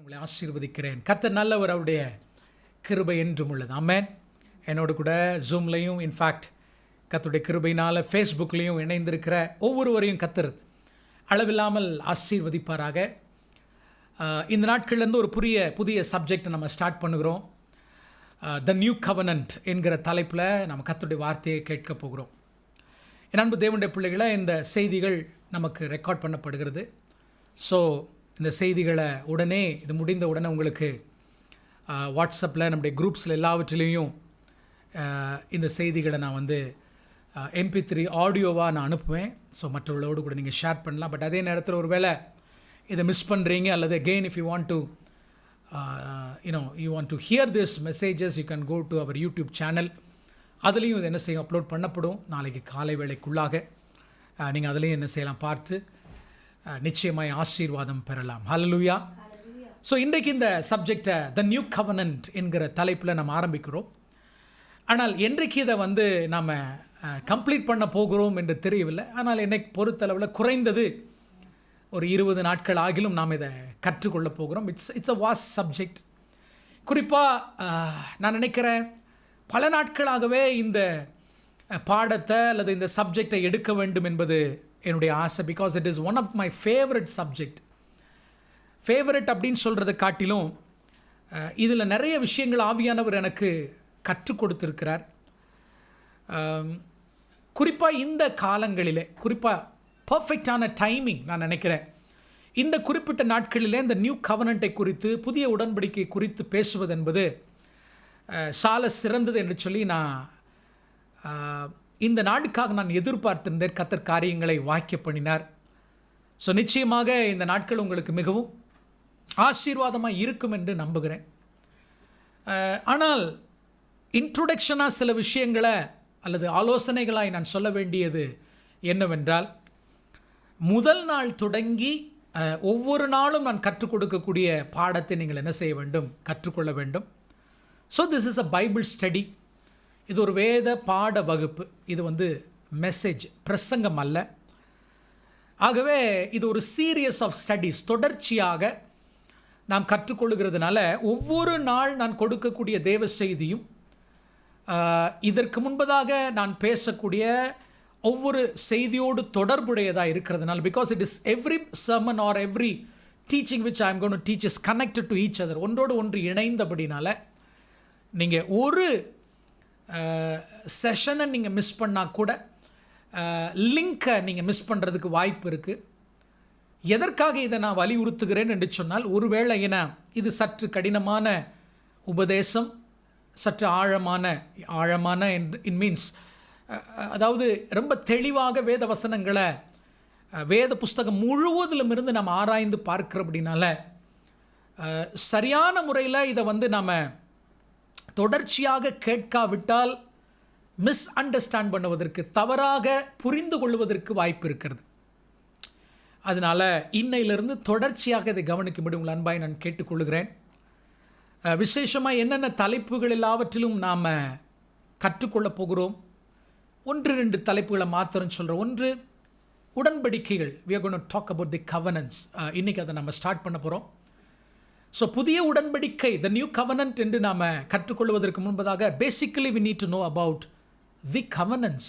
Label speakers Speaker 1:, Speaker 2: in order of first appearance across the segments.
Speaker 1: உங்களை ஆசீர்வதிக்கிறேன். கர்த்தர் நல்லவர், அவருடைய கிருபை என்றும் உள்ளது. ஆமென். என்னோடு கூட ஜூம்லையும் இன்ஃபேக்ட் கர்த்தருடைய கிருபையினால் ஃபேஸ்புக்லேயும் இணைந்திருக்கிற ஒவ்வொருவரையும் கர்த்தர் அளவில்லாமல் ஆசீர்வதிப்பாராக. இந்த நாட்கள்லேருந்து ஒரு புதிய சப்ஜெக்டை நம்ம ஸ்டார்ட் பண்ணுகிறோம். த நியூ கவனன்ட் என்கிற தலைப்பில் நம்ம கர்த்தருடைய வார்த்தையை கேட்க போகிறோம். என் அன்பு தேவனுடைய பிள்ளைகளை, இந்த செய்திகள் நமக்கு ரெக்கார்ட் பண்ணப்படுகிறது. ஸோ இந்த செய்திகளை உடனே இது முடிந்த உடனே உங்களுக்கு வாட்ஸ்அப்பில் நம்முடைய குரூப்ஸில் எல்லாவற்றிலையும் இந்த செய்திகளை நான் வந்து MP3 ஆடியோவாக நான் அனுப்புவேன். ஸோ மற்றவர்களோடு கூட நீங்கள் ஷேர் பண்ணலாம். பட் அதே நேரத்தில் ஒரு வேளை இதை மிஸ் பண்ணுறீங்க அல்லது again if you want to you want to hear this messages, you can go to our YouTube channel. அதுலேயும் இது என்ன செய்யும், அப்லோட் பண்ணப்படும் நாளைக்கு காலை வேளைக்குள்ளாக. நீங்கள் அதுலேயும் என்ன செய்யலாம், பார்த்து நிச்சயமாய் ஆசீர்வாதம் பெறலாம். ஹல்லேலூயா. ஸோ இன்றைக்கு இந்த சப்ஜெக்டை த நியூ கவனன்ட் என்கிற தலைப்பில் நம்ம ஆரம்பிக்கிறோம். ஆனால் என்றைக்கு இதை வந்து நாம் கம்ப்ளீட் பண்ண போகிறோம் என்று தெரியவில்லை. ஆனால் என்னை பொறுத்தளவில் குறைந்தது ஒரு 20 நாட்கள் ஆகிலும் நாம் இதை கற்றுக்கொள்ள போகிறோம். It's a vast subject. குறிப்பாக நான் நினைக்கிறேன் பல நாட்களாகவே இந்த பாடத்தை அல்லது இந்த சப்ஜெக்டை எடுக்க வேண்டும் என்பது என்னுடைய ஆசை. Because it is one of my favourite subject. Favourite அப்படின்னு சொல்கிறத காட்டிலும் இதில் நிறைய விஷயங்கள் ஆவியானவர் எனக்கு கற்றுக் கொடுத்துருக்கிறார். குறிப்பாக இந்த காலங்களிலே, குறிப்பாக பர்ஃபெக்டான டைமிங் நான் நினைக்கிறேன். இந்த குறிப்பிட்ட நாட்களிலே இந்த நியூ கவனன்ட்டை குறித்து, புதிய உடன்படிக்கை குறித்து பேசுவது என்பது சால சிறந்தது என்று சொல்லி நான் இந்த நாளுக்காக நான் எதிர்பார்த்திருந்தேன். கர்த்தர் காரியங்களை வாக்கிய பண்ணினார். ஸோ நிச்சயமாக இந்த நாட்கள் உங்களுக்கு மிகவும் ஆசீர்வாதமாக இருக்கும் என்று நம்புகிறேன். ஆனால் இன்ட்ரோடக்ஷனாக சில விஷயங்களை அல்லது ஆலோசனைகளாய் நான் சொல்ல வேண்டியது என்னவென்றால், முதல் நாள் தொடங்கி ஒவ்வொரு நாளும் நான் கற்றுக் கொடுக்கக்கூடிய பாடத்தை நீங்கள் என்ன செய்ய வேண்டும், கற்றுக்கொள்ள வேண்டும். So this is a Bible study. இது ஒரு வேத பாட வகுப்பு. இது வந்து மெசேஜ், பிரசங்கம் அல்ல. ஆகவே இது ஒரு சீரியஸ் ஆஃப் ஸ்டடீஸ். தொடர்ச்சியாக நாம் கற்றுக்கொள்கிறதுனால ஒவ்வொரு நாள் நான் கொடுக்கக்கூடிய தேவ செய்தியும் இதற்கு முன்பதாக நான் பேசக்கூடிய ஒவ்வொரு செய்தியோடு தொடர்புடையதாக இருக்கிறதுனால, because it is every sermon or every teaching which I am going to teach is connected to each other. ஒன்றோடு ஒன்று இணைந்தபடினால நீங்கள் ஒரு செஷனை நீங்கள் மிஸ் பண்ணால் கூட லிங்கை நீங்கள் மிஸ் பண்ணுறதுக்கு வாய்ப்பு இருக்குது. எதற்காக இதை நான் வலியுறுத்துகிறேன் என்று சொன்னால், ஒருவேளை இது சற்று கடினமான உபதேசம், சற்று ஆழமான இன் மீன்ஸ் அதாவது ரொம்ப தெளிவாக வேத வசனங்களை வேத புஸ்தகம் முழுவதிலும் இருந்து நம்ம ஆராய்ந்து பார்க்கிற அப்படின்னால சரியான முறையில் இதை வந்து நாம் தொடர்ச்சியாக கேட்காவிட்டால் மிஸ் அண்டர்ஸ்டாண்ட் பண்ணுவதற்கு, தவறாக புரிந்து கொள்வதற்கு வாய்ப்பு இருக்கிறது. அதனால் இன்னையிலிருந்து தொடர்ச்சியாக இதை கவனிக்கும்படி உங்கள் அன்பாய் நான் கேட்டுக்கொள்கிறேன். விசேஷமாக என்னென்ன தலைப்புகள் எல்லாவற்றிலும் நாம் கற்றுக்கொள்ளப் போகிறோம். 1-2 தலைப்புகளை மாத்திரம் சொல்கிறோம். ஒன்று, உடன்படிக்கைகள். we are going to talk about the covenants. இன்றைக்கி அதை நம்ம ஸ்டார்ட் பண்ண போகிறோம். ஸோ புதிய உடன்படிக்கை, the new covenant என்று நாம் கற்றுக்கொள்வதற்கு முன்பதாக basically we need to know about the covenants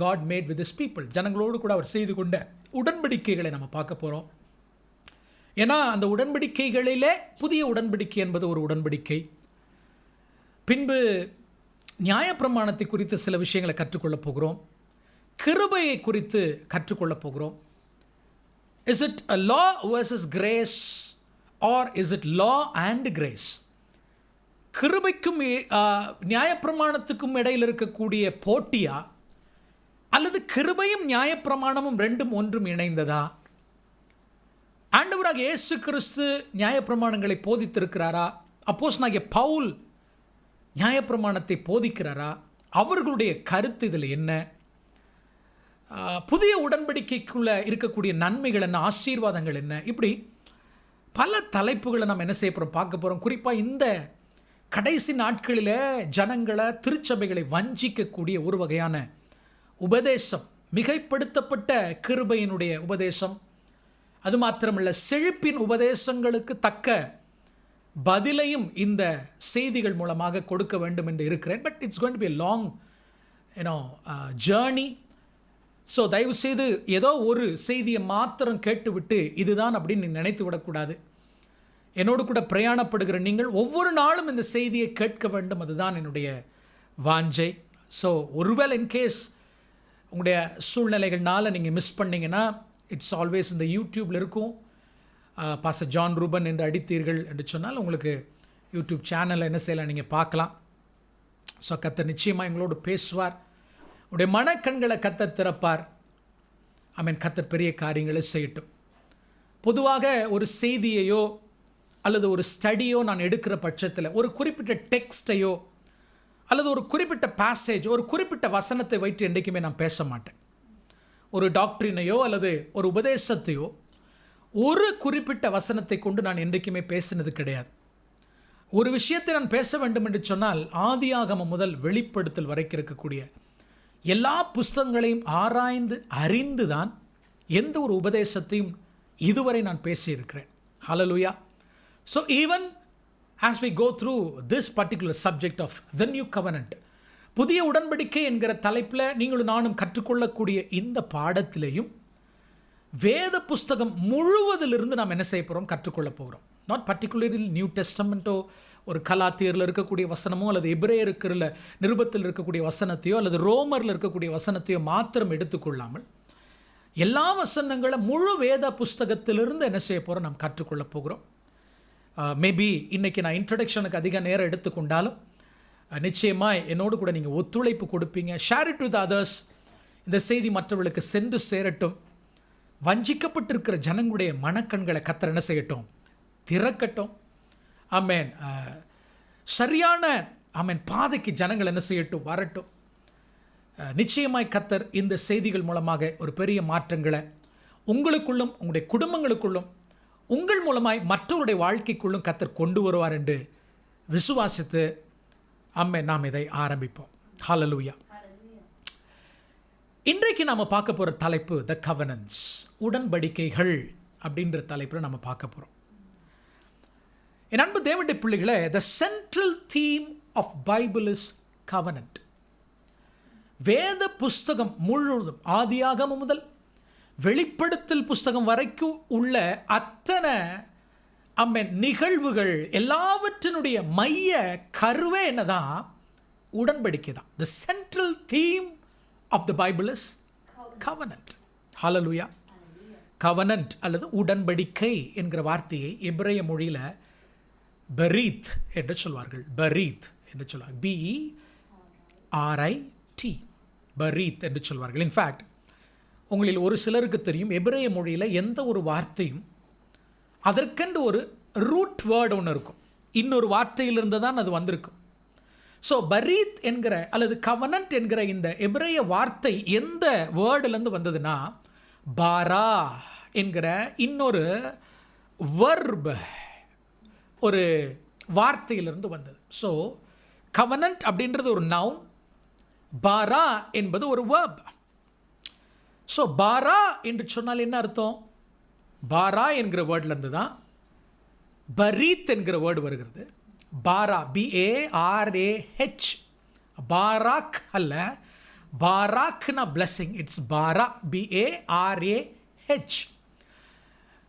Speaker 1: God made with his people. ஜனங்களோடு கூட அவர் செய்து கொண்ட உடன்படிக்கைகளை நம்ம பார்க்க போகிறோம். ஏன்னா அந்த உடன்படிக்கைகளிலே புதிய உடன்படிக்கை என்பது ஒரு உடன்படிக்கை. பின்பு நியாயப்பிரமாணத்தை குறித்து சில விஷயங்களை கற்றுக்கொள்ளப் போகிறோம். கிருபையை குறித்து கற்றுக்கொள்ளப் போகிறோம். Is it a law versus grace or is it law and grace? கிருபைக்கும் நியாயப்பிரமாணத்துக்கும் இடையில் இருக்கக்கூடிய போட்டியா, அல்லது கிருபையும் நியாயப்பிரமாணமும் ரெண்டும் ஒன்றும் இணைந்ததா? ஆண்டவராக இயேசு கிறிஸ்து நியாயப்பிரமாணங்களை போதித்திருக்கிறாரா? அப்போஸ்தலனாகிய பவுல் நியாயப்பிரமாணத்தை போதிக்கிறாரா? அவர்களுடைய கருத்து இதில் என்ன? புதிய உடன்படிக்கைக்குள்ளே இருக்கக்கூடிய நன்மைகள் என்ன, ஆசீர்வாதங்கள் என்ன? இப்படி பல தலைப்புகளை நம்ம என்ன செய்ய போகிறோம், பார்க்க போகிறோம். குறிப்பாக இந்த கடைசி நாட்களில் ஜனங்களை, திருச்சபைகளை வஞ்சிக்கக்கூடிய ஒரு வகையான உபதேசம், மிகைப்படுத்தப்பட்ட கிருபையினுடைய உபதேசம். அது மாத்திரமல்ல, செழிப்பின் உபதேசங்களுக்கு தக்க பதிலையும் இந்த செய்திகள் மூலமாக கொடுக்க வேண்டும் என்று இருக்கிறேன். But it's going to be a long journey. So தயவுசெய்து ஏதோ ஒரு செய்தியை மாத்திரம் கேட்டுவிட்டு இதுதான் அப்படின்னு நினைத்து விடக்கூடாது. என்னோடு கூட பிரயாணப்படுகிற நீங்கள் ஒவ்வொரு நாளும் இந்த செய்தியை கேட்க வேண்டும், அதுதான் என்னுடைய வாஞ்சை. ஸோ ஒருவேளை இன்கேஸ் உங்களுடைய சூழ்நிலைகள்னால் நீங்கள் மிஸ் பண்ணிங்கன்னா, இட்ஸ் ஆல்வேஸ் இந்த யூடியூப்பில் இருக்கும். பாஸ்டர் ஜான் ரூபன் என்று அடித்தீர்கள் என்று சொன்னால் உங்களுக்கு யூடியூப் சேனலில் என்ன செய்யலாம், நீங்கள் பார்க்கலாம். ஸோ கர்த்தர் நிச்சயமாக எங்களோடு பேசுவார். உடைய மனக்கண்களை கர்த்தர் திறப்பார். கர்த்தர் பெரிய காரியங்களை செய்யட்டும். பொதுவாக ஒரு செய்தியையோ அல்லது ஒரு ஸ்டடியோ நான் எடுக்கிற பட்சத்தில் ஒரு குறிப்பிட்ட டெக்ஸ்டையோ அல்லது ஒரு குறிப்பிட்ட பேசேஜ், ஒரு குறிப்பிட்ட வசனத்தை வைத்து என்றைக்குமே நான் பேச மாட்டேன். ஒரு டாக்டரினையோ அல்லது ஒரு உபதேசத்தையோ ஒரு குறிப்பிட்ட வசனத்தை கொண்டு நான் என்றைக்குமே பேசினது கிடையாது. ஒரு விஷயத்தை நான் பேச வேண்டும் என்று சொன்னால் ஆதியாகமம் முதல் வெளிப்படுத்தல் வரைக்கும் இருக்கக்கூடிய எல்லா புஸ்தகங்களையும் ஆராய்ந்து அறிந்து தான் எந்த ஒரு உபதேசத்தையும் இதுவரை நான் பேசியிருக்கிறேன். Hallelujah. So even as we go through this particular subject of the new covenant, புதிய உடன்படிக்கை என்கிற தலைப்பில் நீங்களும் நானும் கற்றுக்கொள்ளக்கூடிய இந்த பாடத்திலேயும் வேத புஸ்தகம் முழுவதிலிருந்து நாம் என்ன செய்ய போகிறோம், கற்றுக்கொள்ள போகிறோம். நாட் பர்டிகுலர்லி நியூ டெஸ்டமெண்ட்டோ, ஒரு கலாத்தியரில் இருக்கக்கூடிய வசனமோ அல்லது எபிரேயருக்கிற நிருபத்தில் இருக்கக்கூடிய வசனத்தையோ அல்லது ரோமரில் இருக்கக்கூடிய வசனத்தையோ மாத்திரம் எடுத்துக்கொள்ளாமல் எல்லா வசனங்களும் முழு வேத புஸ்தகத்திலிருந்து என்ன செய்ய போகிறோம், நாம் கற்றுக்கொள்ள போகிறோம். மேபி இன்றைக்கி நான் இன்ட்ரடக்ஷனுக்கு அதிக நேரம் எடுத்துக்கொண்டாலும் நிச்சயமாக என்னோடு கூட நீங்கள் ஒத்துழைப்பு கொடுப்பீங்க. Share it with others. இந்த செய்தி மற்றவர்களுக்கு சென்று சேரட்டும். வஞ்சிக்கப்பட்டிருக்கிற ஜனங்களுடைய மனக்கண்களை கர்த்தர் என்ன செய்யட்டும், திறக்கட்டும். ஆமென். சரியான பாதைக்கு ஜனங்கள் என்ன செய்யட்டும், வரட்டும். நிச்சயமாய் கர்த்தர் இந்த செய்திகள் மூலமாக ஒரு பெரிய மாற்றங்களை உங்களுக்குள்ளும் உங்களுடைய குடும்பங்களுக்குள்ளும் உங்கள் மூலமாய் மற்றவருடைய வாழ்க்கைக்குள்ளும் கர்த்தர் கொண்டு வருவார் என்று விசுவாசித்து நாம் இதை ஆரம்பிப்போம். ஹல்லேலூயா. இன்றைக்கு நாம் பார்க்க போகிற தலைப்பு த கவனன்ஸ், உடன்படிக்கைகள் அப்படின்ற தலைப்பில் நம்ம பார்க்க போகிறோம். என் அன்பு தேவனுடைய பிள்ளைகளே, the central theme of Bible is covenant. வேத புஸ்தகம் முழுவதும் ஆதியாகமம் முதல் வெளிப்படுத்தல் புஸ்தகம் வரைக்கும் உள்ள அத்தனை நிகழ்வுகள் எல்லாவற்றினுடைய மைய கருவே என்னதான், உடன்படிக்கை தான். The central theme of the Bible is covenant. Hallelujah. Covenant அல்லது உடன்படிக்கை என்கிற வார்த்தையை எபிரேய மொழியில் பரீத் என்று சொல்வார்கள். பரீத் என்று சொல்வார்கள். BERIT, பரீத் என்று சொல்வார்கள். இன்ஃபேக்ட் உங்களில் ஒரு சிலருக்கு தெரியும், எபிரேய மொழியில் எந்த ஒரு வார்த்தையும் அதற்கென்று ஒரு ரூட் வேர்டு ஒன்று இருக்கும். இன்னொரு வார்த்தையிலிருந்து தான் அது வந்திருக்கும். ஸோ பரீத் என்கிற அல்லது கவனன்ட் என்கிற இந்த எபிரேய வார்த்தை எந்த வேர்டுலேருந்து வந்ததுன்னா, பாரா என்கிற இன்னொரு வர்ப் ஒரு வார்த்தையிலிருந்து வந்தது. ஸோ கவனன்ட் அப்படின்றது ஒரு நவுன், பாரா என்பது ஒரு வேர்ப். ஸோ பாரா என்று சொன்னால் என்ன அர்த்தம்? பாரா என்கிற வேர்ட்லேருந்து தான் பரீத் என்கிற வேர்டு வருகிறது. பாரா, BARAH, பாராக் அல்ல, பாராக்னா பிளஸிங், இட்ஸ் பாரா, BARAH.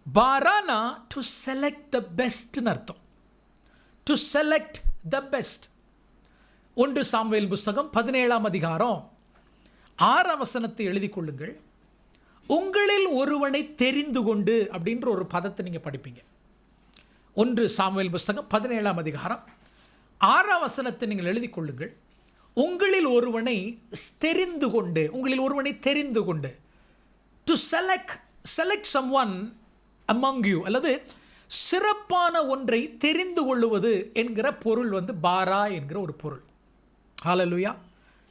Speaker 1: பாரானா டு செலக்ட் த பெஸ்ட்னு அர்த்தம். To select the best. 1 Samuel புஸ்தகம் 17ஆம் அதிகாரம் 6ஆம் வசனத்தை எழுதி கொள்ளுங்கள். உங்களில் ஒருவனை தெரிந்து கொண்டு அப்படின்ற ஒரு பதத்தை நீங்கள் படிப்பீங்க. 1 சாமுவேல் புஸ்தகம் 17ஆம் அதிகாரம் 6ஆம் வசனத்தை நீங்கள் எழுதி கொள்ளுங்கள். உங்களில் ஒருவனை தெரிந்து கொண்டு, உங்களில் ஒருவனை தெரிந்து கொண்டு. To select someone among you, அல்லது சிறப்பான ஒன்றை தெரிந்து கொள்ளுவது என்கிற பொருள் பாரா என்கிற ஒரு பொருள். Hallelujah.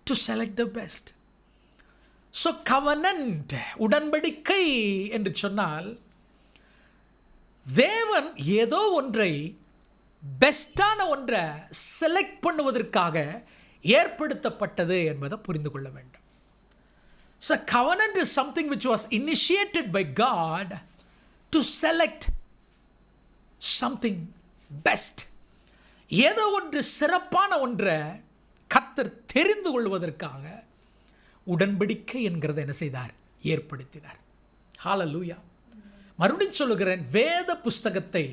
Speaker 1: To select the best. So covenant, உடன்படிக்கை என்று சொன்னால் தேவன் ஏதோ ஒன்றை, பெஸ்டான ஒன்றை செலக்ட் பண்ணுவதற்காக ஏற்படுத்தப்பட்டது என்பதை புரிந்து கொள்ள வேண்டும். So covenant is something which was initiated by God to select something best. ஏதோ ஒன்று சிறப்பான ஒன்றை கர்த்தர் தெரிந்து கொள்வதற்காக உடன்படிக்கை என்கிறத என்ன செய்தார்? ஏற்படுத்தினார். ஹல்லேலூயா. மறுபடியும் சொல்லுகிறேன், வேத புஸ்தகத்தை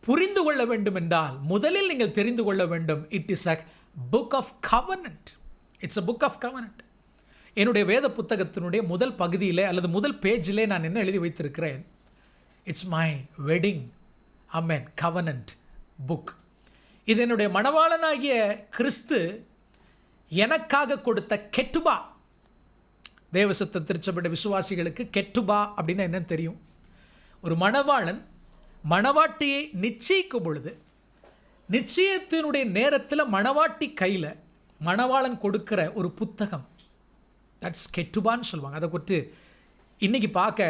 Speaker 1: புரிந்து கொள்ள வேண்டும் என்றால் முதலில் நீங்கள் தெரிந்து கொள்ள வேண்டும், it is a book of covenant. It's a book of covenant. என்னுடைய வேத புத்தகத்தினுடைய முதல் பகுதியிலே அல்லது முதல் பேஜிலே நான் என்ன எழுதி வைத்திருக்கிறேன்? It's my wedding amen covenant book. இது என்னுடைய மணவாளனாகிய கிறிஸ்து எனக்காக கொடுத்த கெட்டுபா. தேவசத்த திருச்சபை விசுவாசிகளுக்கு கெட்டுபா அப்படின்னு என்னன்னு தெரியும்? ஒரு மணவாளன் மணவாட்டியை நிச்சயிக்கும் பொழுது நிச்சயத்தினுடைய நேரத்தில் மணவாட்டி கையில் மணவாளன் கொடுக்கிற ஒரு புத்தகம், தட்ஸ் கெட்டுபான்னு சொல்லுவாங்க. அதை குறித்து இன்றைக்கி பார்க்க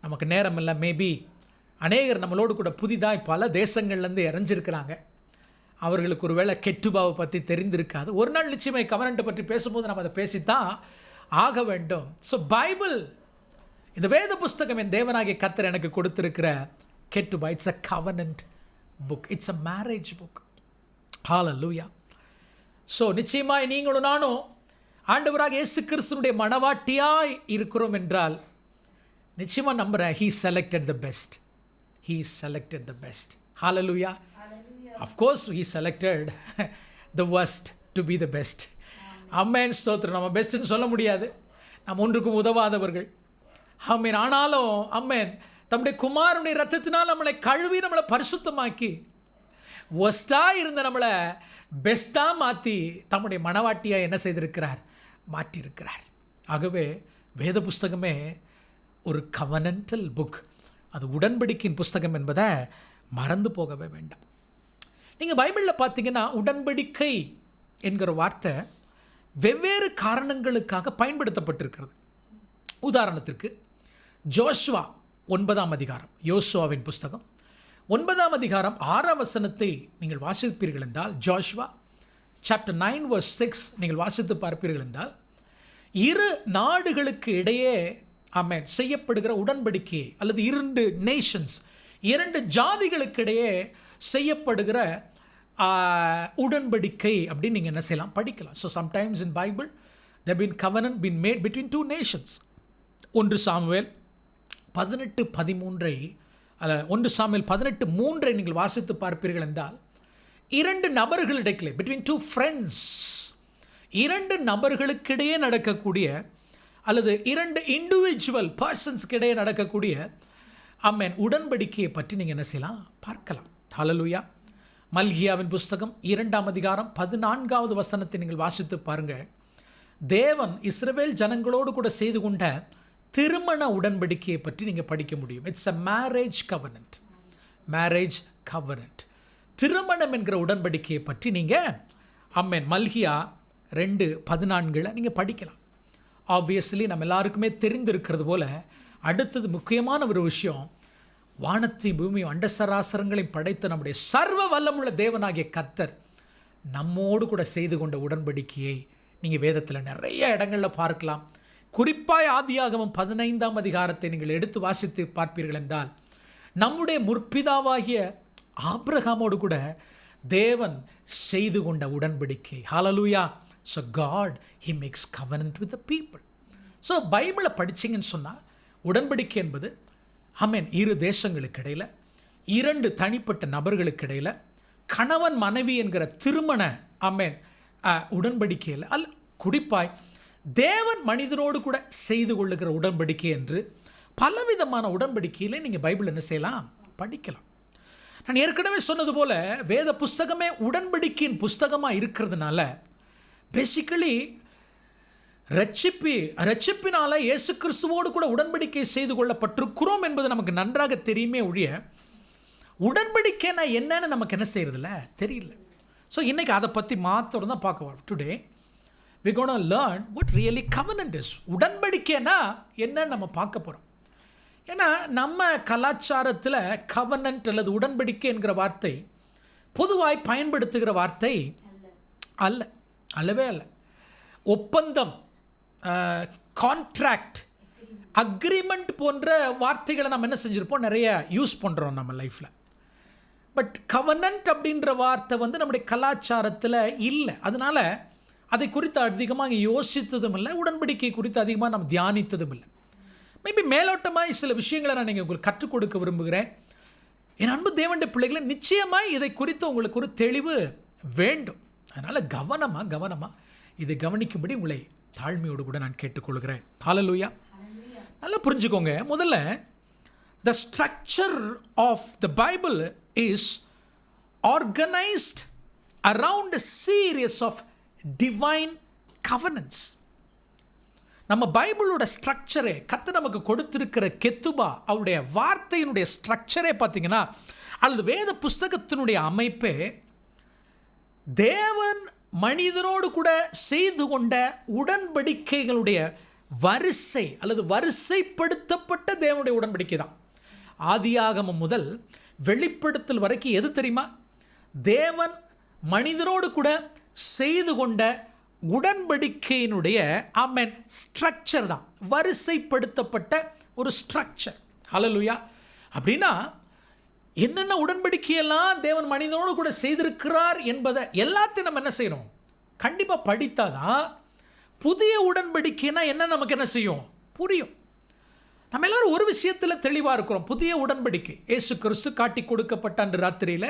Speaker 1: நமக்கு நேரம் இல்லை. மேபி அநேகர் நம்மளோடு கூட புதிதாக பல தேசங்கள்லேருந்து இறஞ்சிருக்கிறாங்க. அவர்களுக்கு ஒரு வேளை கெட்டுபாவை பற்றி தெரிந்திருக்காது. ஒரு நாள் நிச்சயமாக கவனன்ட்டை பற்றி பேசும்போது நம்ம அதை பேசித்தான் ஆக வேண்டும். ஸோ பைபிள், இந்த வேத புஸ்தகம் என் தேவனாகிய கர்த்தர் எனக்கு கொடுத்திருக்கிற கெட்டுபா, it's a covenant book. It's a marriage book. Hallelujah. So நிச்சயமாய் நீங்களும் நானும் ஆண்டவராக இயேசு கிறிஸ்துவினுடைய மணவாட்டியாய் இருக்கிறோம் என்றால் நிச்சயமாக நம்புகிறேன், he selected the best. He selected the best. Hallelujah. Of course he selected the worst to be the best. Amen ஸ்தோத்திரம். நம்ம பெஸ்ட்டுன்னு சொல்ல முடியாது, நம்ம ஒன்றுக்கும் உதவாதவர்கள். அம்மேன். ஆனாலும் அம்மேன் தம்முடைய குமாரனுடைய ரத்தத்தினால் நம்மளை கழுவி நம்மளை பரிசுத்தமாக்கி ஒஸ்டாக இருந்த நம்மளை பெஸ்ட்டாக மாற்றி தம்முடைய மணவாட்டியாக என்ன செய்திருக்கிறார்? மாற்றியிருக்கிறார். ஆகவே வேத புஸ்தகமே ஒரு கவனன்டல் புக். அது உடன்படிக்கையின் புஸ்தகம் என்பதை மறந்து போகவே வேண்டாம். நீங்கள் பைபிளில் பார்த்தீங்கன்னா உடன்படிக்கை என்கிற வார்த்தை வெவ்வேறு காரணங்களுக்காக பயன்படுத்தப்பட்டிருக்கிறது. உதாரணத்திற்கு ஜோஷுவா 9ஆம் அதிகாரம், யோசுவாவின் புஸ்தகம் 9ஆம் அதிகாரம் 6ஆம் வசனத்தை நீங்கள் வாசிப்பீர்கள் என்றால், ஜோஷுவா சாப்டர் 9 verse 6 நீங்கள் வாசித்து பார்ப்பீர்கள் என்றால், இரு நாடுகளுக்கு இடையே ஆமென் செய்யப்படுகிற உடன்படிக்கை அல்லது 2 நேஷன்ஸ், 2 ஜாதிகளுக்கு இடையே செய்யப்படுகிற உடன்படிக்கை அப்படின்னு நீங்கள் என்ன செய்யலாம்? படிக்கலாம். So sometimes in Bible there been covenant been made between 2 nations. 1 Samuel 18:13 அல்ல 1 சாமுவேல் 18:3 நீங்கள் வாசித்து பார்ப்பீர்கள் என்றால், 2 நபர்களிடையே பிட்வீன் 2 ஃப்ரெண்ட்ஸ், 2 நபர்களுக்கிடையே நடக்கக்கூடிய அல்லது 2 இண்டிவிஜுவல் பர்சன்ஸ்க்கு இடையே நடக்கக்கூடிய ஆமென் உடன்படிக்கையை பற்றி நீங்கள் என்ன செய்யலாம்? பார்க்கலாம். ஹல்லேலூயா. மல்கியாவின் புஸ்தகம் 2ஆம் அதிகாரம் 14வது வசனத்தை நீங்கள் வாசித்து பாருங்கள். தேவன் இஸ்ரவேல் ஜனங்களோடு கூட செய்து கொண்ட திருமண உடன்படிக்கையை பற்றி நீங்கள் படிக்க முடியும். It's a marriage covenant. Marriage covenant, திருமணம் என்கிற உடன்படிக்கையை பற்றி நீங்கள் ஆமென் மல்கியா 2:14 நீங்கள் படிக்கலாம். ஆப்வியஸ்லி நம்ம எல்லாருக்குமே தெரிந்திருக்கிறது போல அடுத்தது முக்கியமான ஒரு விஷயம், வானத்தையும் பூமியும் அண்டசராசரங்களையும் படைத்த நம்முடைய சர்வ வல்லமுள்ள தேவனாகிய கர்த்தர் நம்மோடு கூட செய்து கொண்ட உடன்படிக்கையை நீங்கள் வேதத்தில் நிறைய இடங்களில் பார்க்கலாம். குறிப்பாய் ஆதியாகமம் 15ஆம் அதிகாரத்தை நீங்கள் எடுத்து வாசித்து பார்ப்பீர்கள் என்றால், நம்முடைய முற்பிதாவாகிய ஆபிரகாமோடு கூட தேவன் செய்து கொண்ட உடன்படிக்கை. Hallelujah. So God he makes covenant with the people. So பைபிளை படிச்சிங்கன்னு சொன்னால் உடன்படிக்கை என்பது ஆமென் 2 தேசங்களுக்கு இடையில், 2 தனிப்பட்ட நபர்களுக்கு இடையில், கணவன் மனைவி என்கிற திருமண ஆமென் உடன்படிக்கையில் அல்ல, குறிப்பாய் தேவன் மனிதனோடு கூட செய்து கொள்ளுகிற உடன்படிக்கை என்று பலவிதமான உடன்படிக்கையிலே நீங்கள் பைபிள் என்ன செய்யலாம்? படிக்கலாம். நான் ஏற்கனவே சொன்னது போல வேத புஸ்தகமே உடன்படிக்கையின் புஸ்தகமாக இருக்கிறதுனால பேசிக்கலி ரட்சிப்பினால இயேசு கிறிஸ்துவோடு கூட உடன்படிக்கை செய்து கொள்ளப்பட்டிருக்கிறோம் என்பது நமக்கு நன்றாக தெரியுமே ஒழிய உடன்படிக்கைனா என்னன்னு நமக்கு என்ன செய்யறதில்ல தெரியல. ஸோ இன்றைக்கி அதை பற்றி மாத்திரம் தான் பார்க்க வரோம். Today we're going to learn what really covenant is. உடன்படிக்கைனா என்னன்னு நம்ம பார்க்க போகிறோம். ஏன்னா நம்ம கலாச்சாரத்தில் கவனன்ட் அல்லது உடன்படிக்கை என்கிற வார்த்தை பொதுவாய் பயன்படுத்துகிற வார்த்தை அல்ல, அல்லவே அல்ல. ஒப்பந்தம், கான்ட்ராக்ட், அக்ரிமெண்ட் போன்ற வார்த்தைகளை நம்ம என்ன செஞ்சுருப்போம்? நிறைய யூஸ் பண்ணுறோம் நம்ம லைஃப்பில். பட் கவனன்ட் அப்படின்ற வார்த்தை நம்முடைய கலாச்சாரத்தில் இல்லை. அதனால அதை குறித்து அதிகமாக யோசித்ததும் இல்லை, உடன்படிக்கை குறித்து அதிகமாக நாம் தியானித்ததும் இல்லை. மேபி மேலோட்டமாய் சில விஷயங்களை நான் நீங்கள் உங்களுக்கு கற்றுக் கொடுக்க விரும்புகிறேன். என் அன்பு தேவனுடைய பிள்ளைகளை, நிச்சயமாய் இதை குறித்து உங்களுக்கு ஒரு தெளிவு வேண்டும். அதனால் கவனமாக இதை கவனிக்கும்படி உங்களை தாழ்மையோடு கூட நான் கேட்டுக்கொள்கிறேன். ஹல்லேலூயா. நல்லா புரிஞ்சுக்கோங்க. முதல்ல the structure of the Bible is organized around a series of divine covenants. நம்ம பைபிளோட ஸ்ட்ரக்சரே, கர்த்தர் நமக்கு கொடுத்திருக்கிற கெத்துபா அவருடைய வார்த்தையினுடைய ஸ்ட்ரக்சரே பார்த்தீங்கன்னா, அல்லது வேத புஸ்தகத்தினுடைய அமைப்பே தேவன் மனிதனோடு கூட செய்து கொண்ட உடன்படிக்கைகளுடைய வரிசை அல்லது வரிசைப்படுத்தப்பட்ட தேவனுடைய உடன்படிக்கை தான். ஆதியாகமம் முதல் வெளிப்படுத்தல் வரைக்கும் எது தெரியுமா? தேவன் மனிதனோடு கூட செய்து கொண்ட உடன்படிக்கையினுடைய ஸ்ட்ரக்சர் தான், வரிசைப்படுத்தப்பட்ட ஒரு ஸ்ட்ரக்சர். ஹல்லேலூயா. அப்படின்னா என்னென்ன உடன்படிக்கையெல்லாம் தேவன் மனிதனோடு கூட செய்திருக்கிறார் என்பதை எல்லாத்தையும் நம்ம என்ன செய்யணும்? கண்டிப்பாக படித்தாதான் புதிய உடன்படிக்கைனா என்ன நமக்கு என்ன செய்யும்? புரியும். நம்ம எல்லாரும் ஒரு விஷயத்தில் தெளிவாக இருக்கிறோம். புதிய உடன்படிக்கை இயேசு கிறிஸ்து காட்டி கொடுக்கப்பட்ட அன்று ராத்திரியில்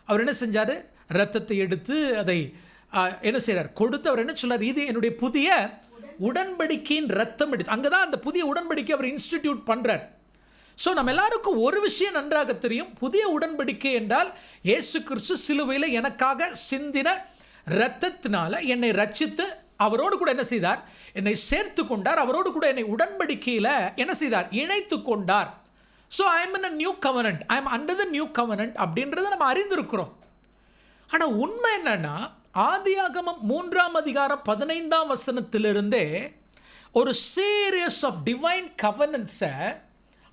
Speaker 1: அவர் என்ன செஞ்சார்? இரத்தத்தை எடுத்து அதை என்ன செய்கிறார்? கொடுத்து அவர் என்ன சொன்னார்? இது என்னுடைய புதிய உடன்படிக்கையின் ரத்தம் எடுத்து, அங்கே தான் அந்த புதிய உடன்படிக்கை அவர் இன்ஸ்டிடியூட் பண்ணுறார். ஸோ நம்ம எல்லாருக்கும் ஒரு விஷயம் நன்றாக தெரியும். புதிய உடன்படிக்கை என்றால் இயேசு கிறிஸ்து சிலுவையில் எனக்காக சிந்தின இரத்தத்தினால என்னை ரட்சித்து அவரோடு கூட என்ன செய்தார்? என்னை சேர்த்து கொண்டார். அவரோடு கூட என்னை உடன்படிக்கையில் என்ன செய்தார்? இணைத்து கொண்டார். So I am in a new covenant, I am under the new covenant அப்படின்றத நம்ம அறிந்திருக்கிறோம். ஆனால் உண்மை என்னன்னா, ஆதியாகமம் 3ஆம் அதிகாரம் 15ஆம் வசனத்திலிருந்தே ஒரு சீரியஸ் ஆஃப் டிவைன் கவனன்ஸை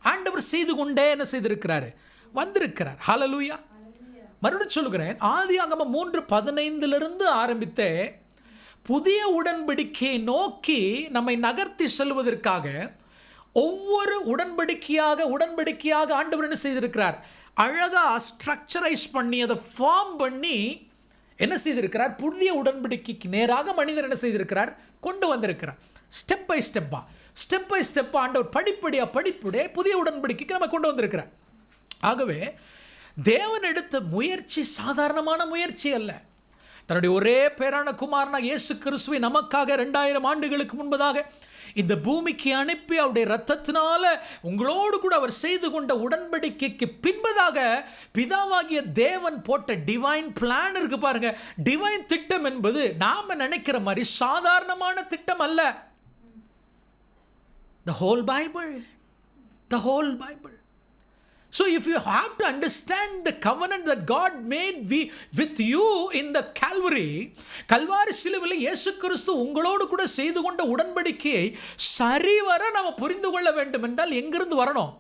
Speaker 1: ஆண்டவர் செய்து கொண்டே என்ன செய்திருக்கிறாரு? வந்திருக்கிறார். ஹல்லேலூயா. மறுபடியும் சொல்லுகிறேன், ஆதியாகமம் 3:15 ஆரம்பித்தே புதிய உடன்படிக்கையை நோக்கி நம்மை நகர்த்தி செல்வதற்காக ஒவ்வொரு உடன்படிக்கையாக ஆண்டவர் என்ன செய்திருக்கிறார்? அழகாக ஸ்ட்ரக்சரைஸ் பண்ணி அதை ஃபார்ம் பண்ணி என்ன செய்திருக்கிறார்? புதிய உடன்படிக்கைக்கு நேராக மனிதர் என்ன செய்திருக்கிறார்? கொண்டு வந்திருக்கிறார். ஸ்டெப் பை ஸ்டெப்பாக ஆண்டவர் படிப்படியாக புதிய உடன்படிக்கைக்கு நம்ம கொண்டு வந்திருக்கிறார். ஆகவே தேவன் எடுத்த முயற்சி சாதாரணமான முயற்சி அல்ல. தன்னுடைய ஒரே பேரான குமாரனாக இயேசு கிறிஸ்துவை நமக்காக 2000 ஆண்டுகளுக்கு முன்பதாக இந்த பூமிக்கு அனுப்பி அவருடைய இரத்தத்தினால உங்களோடு கூட அவர் செய்து கொண்ட உடன்படிக்கைக்கு பின்பதாக பிதாவாகிய தேவன் போட்ட டிவைன் பிளான் இருக்கு பாருங்க. டிவைன் திட்டம் என்பது நாம நினைக்கிற மாதிரி சாதாரணமான திட்டம் அல்ல. The whole Bible. So if you have to understand the covenant that God made with you in the Calvary, Kalvari சிலுவையில் இயேசு கிறிஸ்து உங்களோடு கூட செய்து கொண்ட உடன்படிக்கையை சரிவர நாம் புரிந்து கொள்ள வேண்டும் என்றால் எங்கிருந்து வரணும்?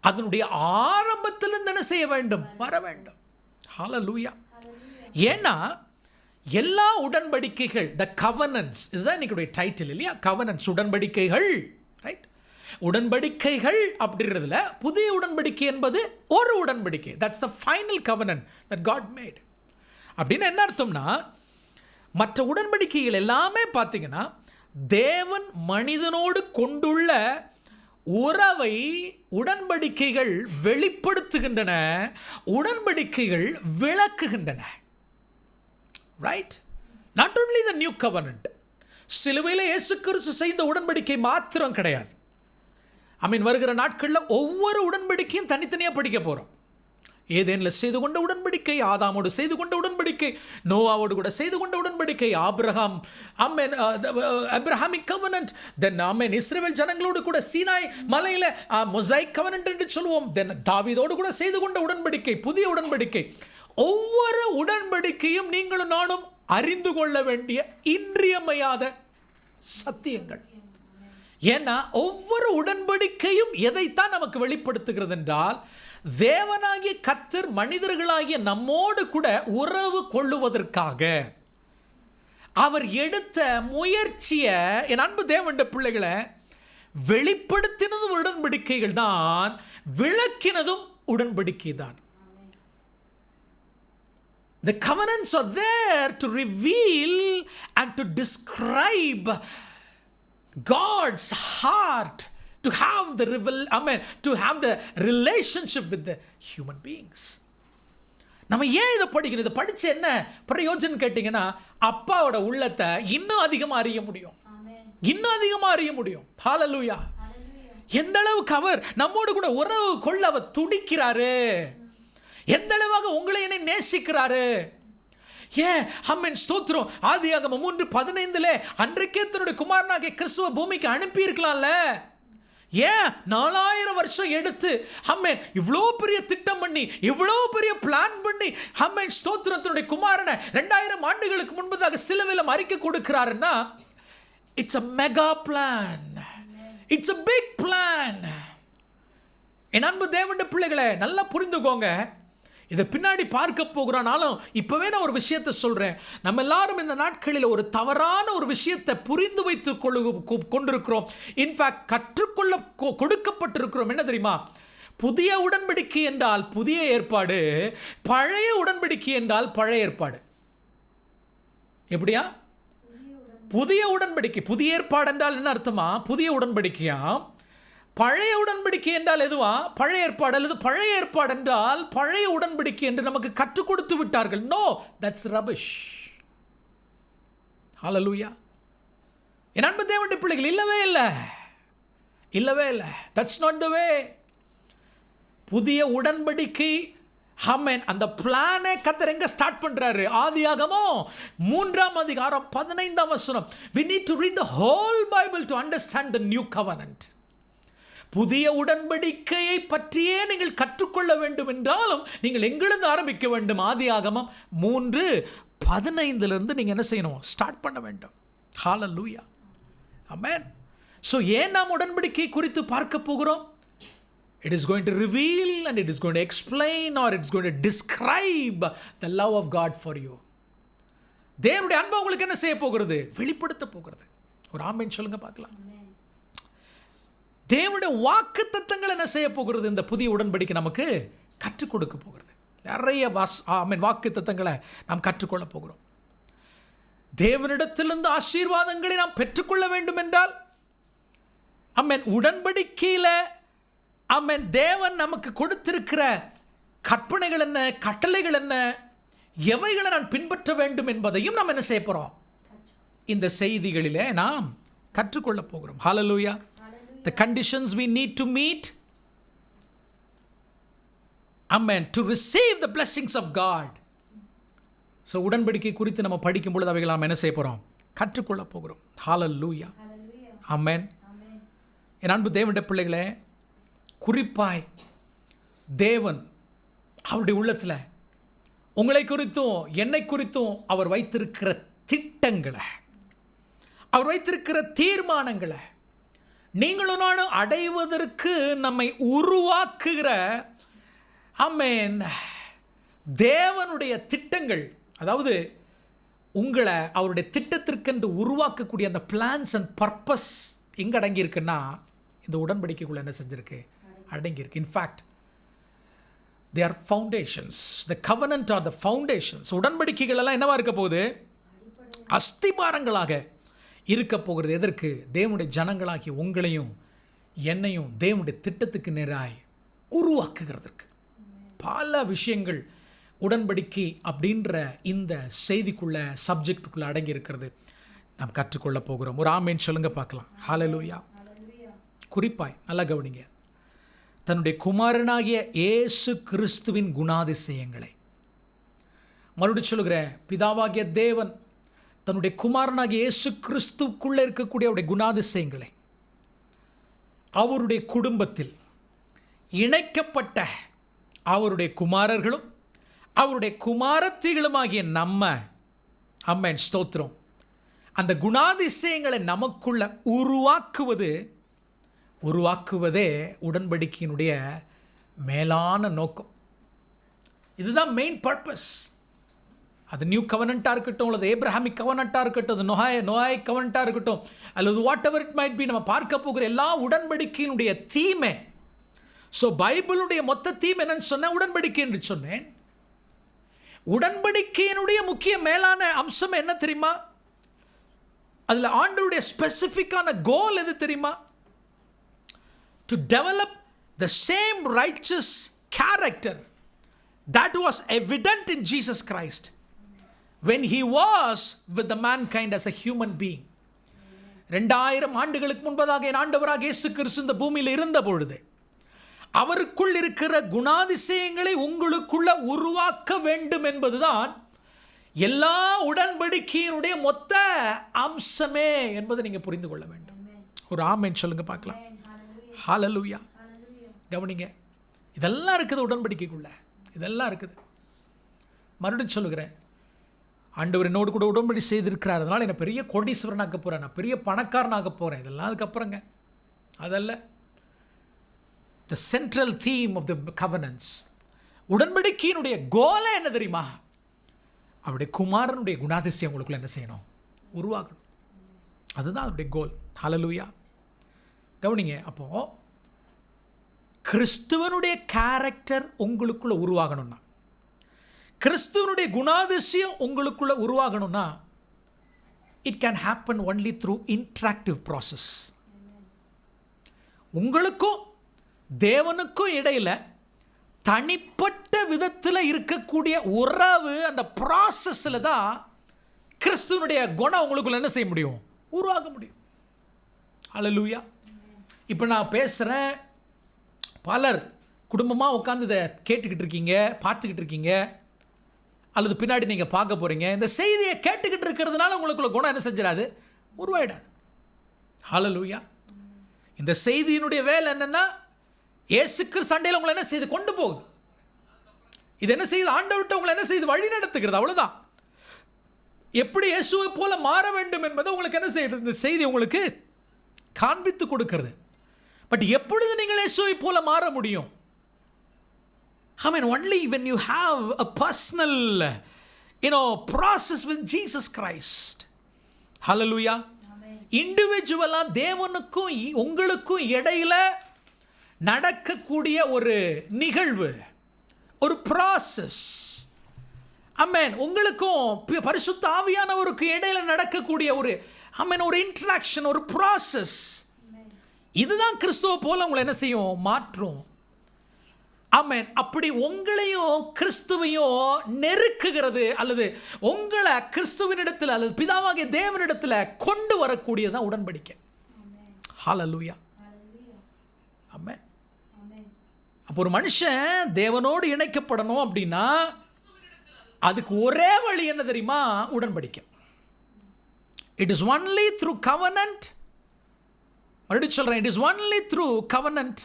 Speaker 1: அதனுடைய ஆரம்பத்திலிருந்து என்ன செய்ய வேண்டும்? வர வேண்டும். ஹல்லேலூயா. ஏன்னா எல்லா உடன்படிக்கைகள், the covenants, இதுதான் இன்னைக்கு டைட்டில் இல்லையா? covenants, உடன்படிக்கைகள், right? உடன்படிக்கைகள் அப்படின்றதுல புதிய உடன்படிக்கை என்பது ஒரு உடன்படிக்கை. That's the final covenant that God made. அப்படின்னு என்ன அர்த்தம்னா, மற்ற உடன்படிக்கைகள் எல்லாமே பார்த்தீங்கன்னா தேவன் மனிதனோடு கொண்டுள்ள உறவை உடன்படிக்கைகள் வெளிப்படுத்துகின்றன, உடன்படிக்கைகள் விளக்குகின்றன. Right? Not only the new covenant. சிலுவையில் இயேசு கிறிஸ்து செய்த உடன்படிக்கை மாத்திரம் கிடையாது. வருகிற நாட்களில் ஒவ்வொரு உடன்படிக்கையும் தனித்தனியாக படிக்க போகிறோம். ஏதேனில் செய்து கொண்ட உடன்படிக்கை, ஆதாமோடு செய்து கொண்ட உடன்படிக்கை, நோவாவோடு கூட செய்து கொண்ட உடன்படிக்கை, அப்ரஹாமிக் கவனன்ட், தென் இஸ்ரவேல் ஜனங்களோடு கூட சீனாய் மலையில் மொசைக் கவனன்ட் என்று சொல்லுவோம், தென் தாவீதோடு கூட செய்து கொண்ட உடன்படிக்கை, புதிய உடன்படிக்கை. ஒவ்வொரு உடன்படிக்கையும் நீங்களும் நானும் அறிந்து கொள்ள வேண்டிய இன்றியமையாத சத்தியங்கள். ஏன்னா ஒவ்வொரு உடன்படிக்கையும் எதைத்தான் நமக்கு வெளிப்படுத்துகிறது என்றால், தேவனாகிய கர்த்தர் மனிதர்களாகிய நம்மோடு கூட உறவு கொள்ளுவதற்காக அவர் எடுத்த முயற்சியை, என் அன்பு தேவனுடைய பிள்ளைகளை, வெளிப்படுத்தினதும் உடன்படிக்கைகள் தான், விளக்கினதும் உடன்படிக்கை தான். The covenants are there to reveal and to describe God's heart, to have the to have the relationship with the human beings. நம்ம ஏன் இதை படிக்கணும்? இதை படிச்சு என்ன பிரயோஜனம் கேட்டீங்கன்னா, அப்பாவோட உள்ளத்தை இன்னும் அதிகமா அறிய முடியும், இன்னும் அதிகமா அறிய முடியும். ஹல்லேலூயா. எந்த அளவுக்கு அவர் நம்மோடு கூட உறவு கொள்ள அவர் துடிக்கிறாரு, எந்த அளவாக உங்களை என்னை நேசிக்கிறாரு. ஏன் ஆமென் ஸ்தோத்திரம். ஆதியாகமம் 3:15 அன்றைக்கே தன்னுடைய குமாரனாகிய கிறிஸ்துவ பூமிக்கு அனுப்பி இருக்கலாம்ல. ஏன் 4000 வருஷம் எடுத்து ஆமென் இவ்வளோ பெரிய திட்டம் பண்ணி, இவ்வளோ பெரிய பிளான் பண்ணி ஆமென் ஸ்தோத்திரம் தன்னுடைய குமாரனை 2000 ஆண்டுகளுக்கு முன்பதாக சிலுவையில் மறிக்க கொடுக்கிறாருன்னா, it's a mega plan, it's a big plan. என் அன்பு தேவனுடைய பிள்ளைகளை நல்லா புரிந்துக்கோங்க. இதை பின்னாடி பார்க்க போகிறானாலும் இப்போவே நான் ஒரு விஷயத்தை சொல்கிறேன். நம்ம எல்லாரும் இந்த நாட்களில் ஒரு தவறான ஒரு விஷயத்தை புரிந்து வைத்து கொண்டிருக்கிறோம். இன்ஃபேக்ட் கற்றுக்கொள்ள கொடுக்கப்பட்டிருக்கிறோம். என்ன தெரியுமா? புதிய உடன்படிக்கை என்றால் புதிய ஏற்பாடு, பழைய உடன்படிக்கை என்றால் பழைய ஏற்பாடு. எப்படியா? புதிய உடன்படிக்கை, புதிய ஏற்பாடு என்றால் என்ன அர்த்தமா? புதிய உடன்படிக்கையா? பழைய உடன்படிக்கை என்றால் எதுவா? பழைய ஏற்பாடு. அல்லது பழைய ஏற்பாடு என்றால் பழைய உடன்படிக்கை என்று நமக்கு கற்றுக் கொடுத்து விட்டார்கள். No, that's rubbish. ஹல்லேலூயா. என் அன்பு தேவனுடைய பிள்ளைகள், இல்லவே இல்லை, இல்லவே இல்லை. That's not the way. புதிய உடன்படிக்கை ஆமென் அந்த பிளானை கர்த்தர் எங்க ஸ்டார்ட் பண்றாரு? ஆதியாகமம் 3:15. we need to read the whole Bible to understand the new covenant. புதிய உடன்படிக்கையை பற்றியே நீங்கள் கற்றுக்கொள்ள வேண்டும் என்றாலும் நீங்கள் எங்கிருந்து ஆரம்பிக்க வேண்டும்? ஆதியாகமம் 3:15 நீங்கள் என்ன செய்யணும்? ஸ்டார்ட் பண்ண வேண்டும். ஹல்லேலூயா. ஆமென். ஸோ ஏன் நாம் உடன்படிக்கை குறித்து பார்க்க போகிறோம்? It is going to reveal and it is going to explain or it is going to describe the love of God for you. தேவனுடைய அன்பு உங்களுக்கு என்ன செய்ய போகிறது? வெளிப்படுத்த போகிறது. ஒரு ஆமென் சொல்லுங்க பார்க்கலாம். தேவனுடைய வாக்கு தத்தங்கள் என்ன செய்ய போகிறது? இந்த புதிய உடன்படிக்கை நமக்கு கற்றுக் கொடுக்க போகிறது. நிறைய வாக்கு தத்தங்களை நாம் கற்றுக்கொள்ள போகிறோம். தேவனிடத்திலிருந்து ஆசீர்வாதங்களை நாம் பெற்றுக்கொள்ள வேண்டும் என்றால் ஆமென் உடன்படிக்கையில் ஆமென் தேவன் நமக்கு கொடுத்திருக்கிற கற்பனைகள் என்ன, கட்டளைகள் என்ன, எவைகளை நான் பின்பற்ற வேண்டும் என்பதையும் நாம் என்ன செய்ய போகிறோம்? இந்த செய்திகளிலே நாம் கற்றுக்கொள்ள போகிறோம். ஹல்லேலூயா. The conditions we need to meet, amen, to receive the blessings of God. So உடன்படிக்கை குறித்து நம்ம படிக்கும் பொழுது அவைகளை நாம் என்ன செய்ய போகிறோம்? கற்றுக்கொள்ள போகிறோம். ஹல்லேலூயா. ஆமென். என் அன்பு தேவனுடைய பிள்ளைகளே, குறிப்பாய் தேவன் அவருடைய உள்ளத்தில் உங்களை குறித்தும் என்னை குறித்தும் அவர் வைத்திருக்கிற திட்டங்களை, அவர் வைத்திருக்கிற தீர்மானங்களை நீங்களும் நானும் அடைவதற்கு நம்மை உருவாக்குகிற ஆமென் தேவனுடைய திட்டங்கள், அதாவது உங்களை அவருடைய திட்டத்திற்கென்று உருவாக்கக்கூடிய அந்த பிளான்ஸ் அண்ட் பர்பஸ் எங்கே அடங்கியிருக்குன்னா இந்த உடன்படிக்கைக்குள்ள என்ன செஞ்சிருக்கு? அடங்கியிருக்கு. In fact they are foundations. The covenant are the foundations. உடன்படிக்கைகள் எல்லாம் என்னவா இருக்க போகுது? அஸ்திபாரங்களாக இருக்க போகிறது. எதற்கு? தேவனுடைய ஜனங்களாகிய உங்களையும் என்னையும் தேவனுடைய திட்டத்துக்கு நேராய் உருவாக்குகிறதுக்கு. பல விஷயங்கள் உடன்படிக்கை அப்படின்ற இந்த செய்திக்குள்ள சப்ஜெக்டுக்குள்ள அடங்கி இருக்கிறது. நாம் கற்றுக்கொள்ள போகிறோம். ஒரு ஆமேன் சொல்லுங்க பார்க்கலாம். ஹல்லேலூயா. குறிப்பாய் நல்லா கவனிங்க. தன்னுடைய குமாரனாகிய இயேசு கிறிஸ்துவின் குணாதிசயங்களை, மறுபடியும் சொல்லுகிற, பிதாவாகிய தேவன் தன்னுடைய குமாரனாகிய இயேசு கிறிஸ்துக்குள்ளே இருக்கக்கூடிய அவருடைய குணாதிசயங்களை அவருடைய குடும்பத்தில் இணைக்கப்பட்ட அவருடைய குமாரர்களும் அவருடைய குமாரத்திகளுமாகிய நம்ம அம்மன் ஸ்தோத்திரம் அந்த குணாதிசயங்களை நமக்குள்ள உருவாக்குவதே உடன்படிக்கையினுடைய மேலான நோக்கம். இதுதான் மெயின் பர்பஸ். அது நியூ கவனண்ட்டாக இருக்கட்டும், அல்லது ஏப்ரஹாமிக் கவனண்ட்டாக இருக்கட்டும், அது நோயாய் கவனண்ட்டாக இருக்கட்டும், அல்லது what ever it might be, நம்ம பார்க்க போகிற எல்லா உடன்படிக்கையினுடைய தீமை. ஸோ பைபிளுடைய மொத்த தீம் என்னன்னு சொன்ன உடன்படிக்கை என்று சொன்னேன். உடன்படிக்கையினுடைய முக்கிய மேலான அம்சம் என்ன தெரியுமா? அதில் ஆண்டவருடைய ஸ்பெசிஃபிக்கான கோல் எது தெரியுமா? To develop the same riches character that was evident in Jesus Christ when he was with the mankind as a human being. 2000 ஆண்டுகளுக்கு முன்பதாக என் ஆண்டவராக இயேசு கிறிஸ்து இந்த பூமியில் இருந்த பொழுது அவருக்குள் இருக்கிற குணாதிசயங்களை உங்களுக்குள்ள உருவாக்க வேண்டும் என்பதுதான் எல்லா உடன்படிக்கையினுடைய மொத்த அம்சமே என்பதை நீங்க புரிந்து கொள்ள வேண்டும். ஒரு ஆமென் சொல்லுங்க பார்க்கலாம். ஹalleluya. கவனிங்க, இதெல்லாம் இருக்குது உடன்படிக்கைக்குள்ள, இதெல்லாம் இருக்குது. மறுபடியும் சொல்லுகிறேன், ஆண்டவர் என்னோடு கூட உடன்படி செய்திருக்கிறார், அதனால் என்னை பெரிய கோடீஸ்வரனாக்க போகிறேன், நான் பெரிய பணக்காரனாக போகிறேன், இதெல்லாம் அதுக்கப்புறங்க. அதல்ல the central theme of the covenants. உடன்படிக்கையினுடைய கோலை என்ன தெரியுமா? அவருடைய குமாரனுடைய குணாதிசயம் உங்களுக்குள்ள என்ன செய்யணும்? உருவாகணும். அதுதான் அவருடைய கோல். ஹalleluya. கவனிங்க, அப்போது கிறிஸ்துவனுடைய கேரக்டர் உங்களுக்குள்ள உருவாகணும்னா, கிறிஸ்துவனுடைய குணாதிசயம் உங்களுக்குள்ள உருவாகணும்னா, it can happen only through interactive process. உங்களுக்கும் தேவனுக்கும் இடையில தனிப்பட்ட விதத்தில் இருக்கக்கூடிய உறவு, அந்த ப்ராசஸில் தான் கிறிஸ்துவனுடைய குணம் உங்களுக்குள்ள என்ன செய்ய முடியும்? உருவாக முடியும். ஹalleluya. இப்போ நான் பேசுகிறேன், பலர் குடும்பமாக உட்காந்து இதை கேட்டுக்கிட்டு இருக்கீங்க, பார்த்துக்கிட்டு இருக்கீங்க, அல்லது பின்னாடி நீங்கள் பார்க்க போகிறீங்க. இந்த செய்தியை கேட்டுக்கிட்டு இருக்கிறதுனால உங்களுக்குள்ள குணம் என்ன செஞ்சிடாது? உருவாயிடாது. ஹalleluya. இந்த செய்தியினுடைய வேலை என்னென்னா, இயேசுக்கு சண்டையில் உங்களை என்ன செய்து கொண்டு போகுது. இது என்ன செய்யுது? ஆண்டவர்கிட்ட உங்களை என்ன செய்து வழி நடத்துகிறது. அவ்வளோதான். எப்படி இயேசுவை போல மாற வேண்டும் என்பதை உங்களுக்கு என்ன செய்யுது? இந்த செய்தி உங்களுக்கு காண்பித்து கொடுக்கிறது. பட் எப்பொழுது நீங்கள் இயேசுவை போல மாற முடியும்? I mean, only when you have a personal, process with Jesus Christ. Hallelujah. இண்டிவிஜுவலா தேவனுக்கும் உங்களுக்கும் இடையில நடக்கக்கூடிய ஒரு நிகழ்வு, ஒரு ப்ராசஸ். ஆமென். உங்களுக்கும் பரிசுத்த ஆவியானவருக்கு இடையில நடக்கக்கூடிய ஒரு ஒரு இன்டராக்ஷன், ஒரு ப்ராசஸ். இதுதான் கிறிஸ்துவ போல உங்களை என்ன செய்யும்? மாற்றும். ஆமென். அப்படி உங்களையும் கிறிஸ்துவையும் நெருக்குகிறது, அல்லது உங்களை கிறிஸ்துவினிடத்தில் அல்லது பிதாவாகிய தேவனிடத்தில் கொண்டு வரக்கூடியதான் உடன்படிக்கை. ஹalleluya. ஆமென். அப்போ ஒரு மனுஷன் தேவனோடு இணைக்கப்படணும் அப்படின்னா அதுக்கு ஒரே வழி என்ன தெரியுமா? உடன்படிக்கை. It is only through covenant. மறுபடியும் சொல்றேன், it is only through covenant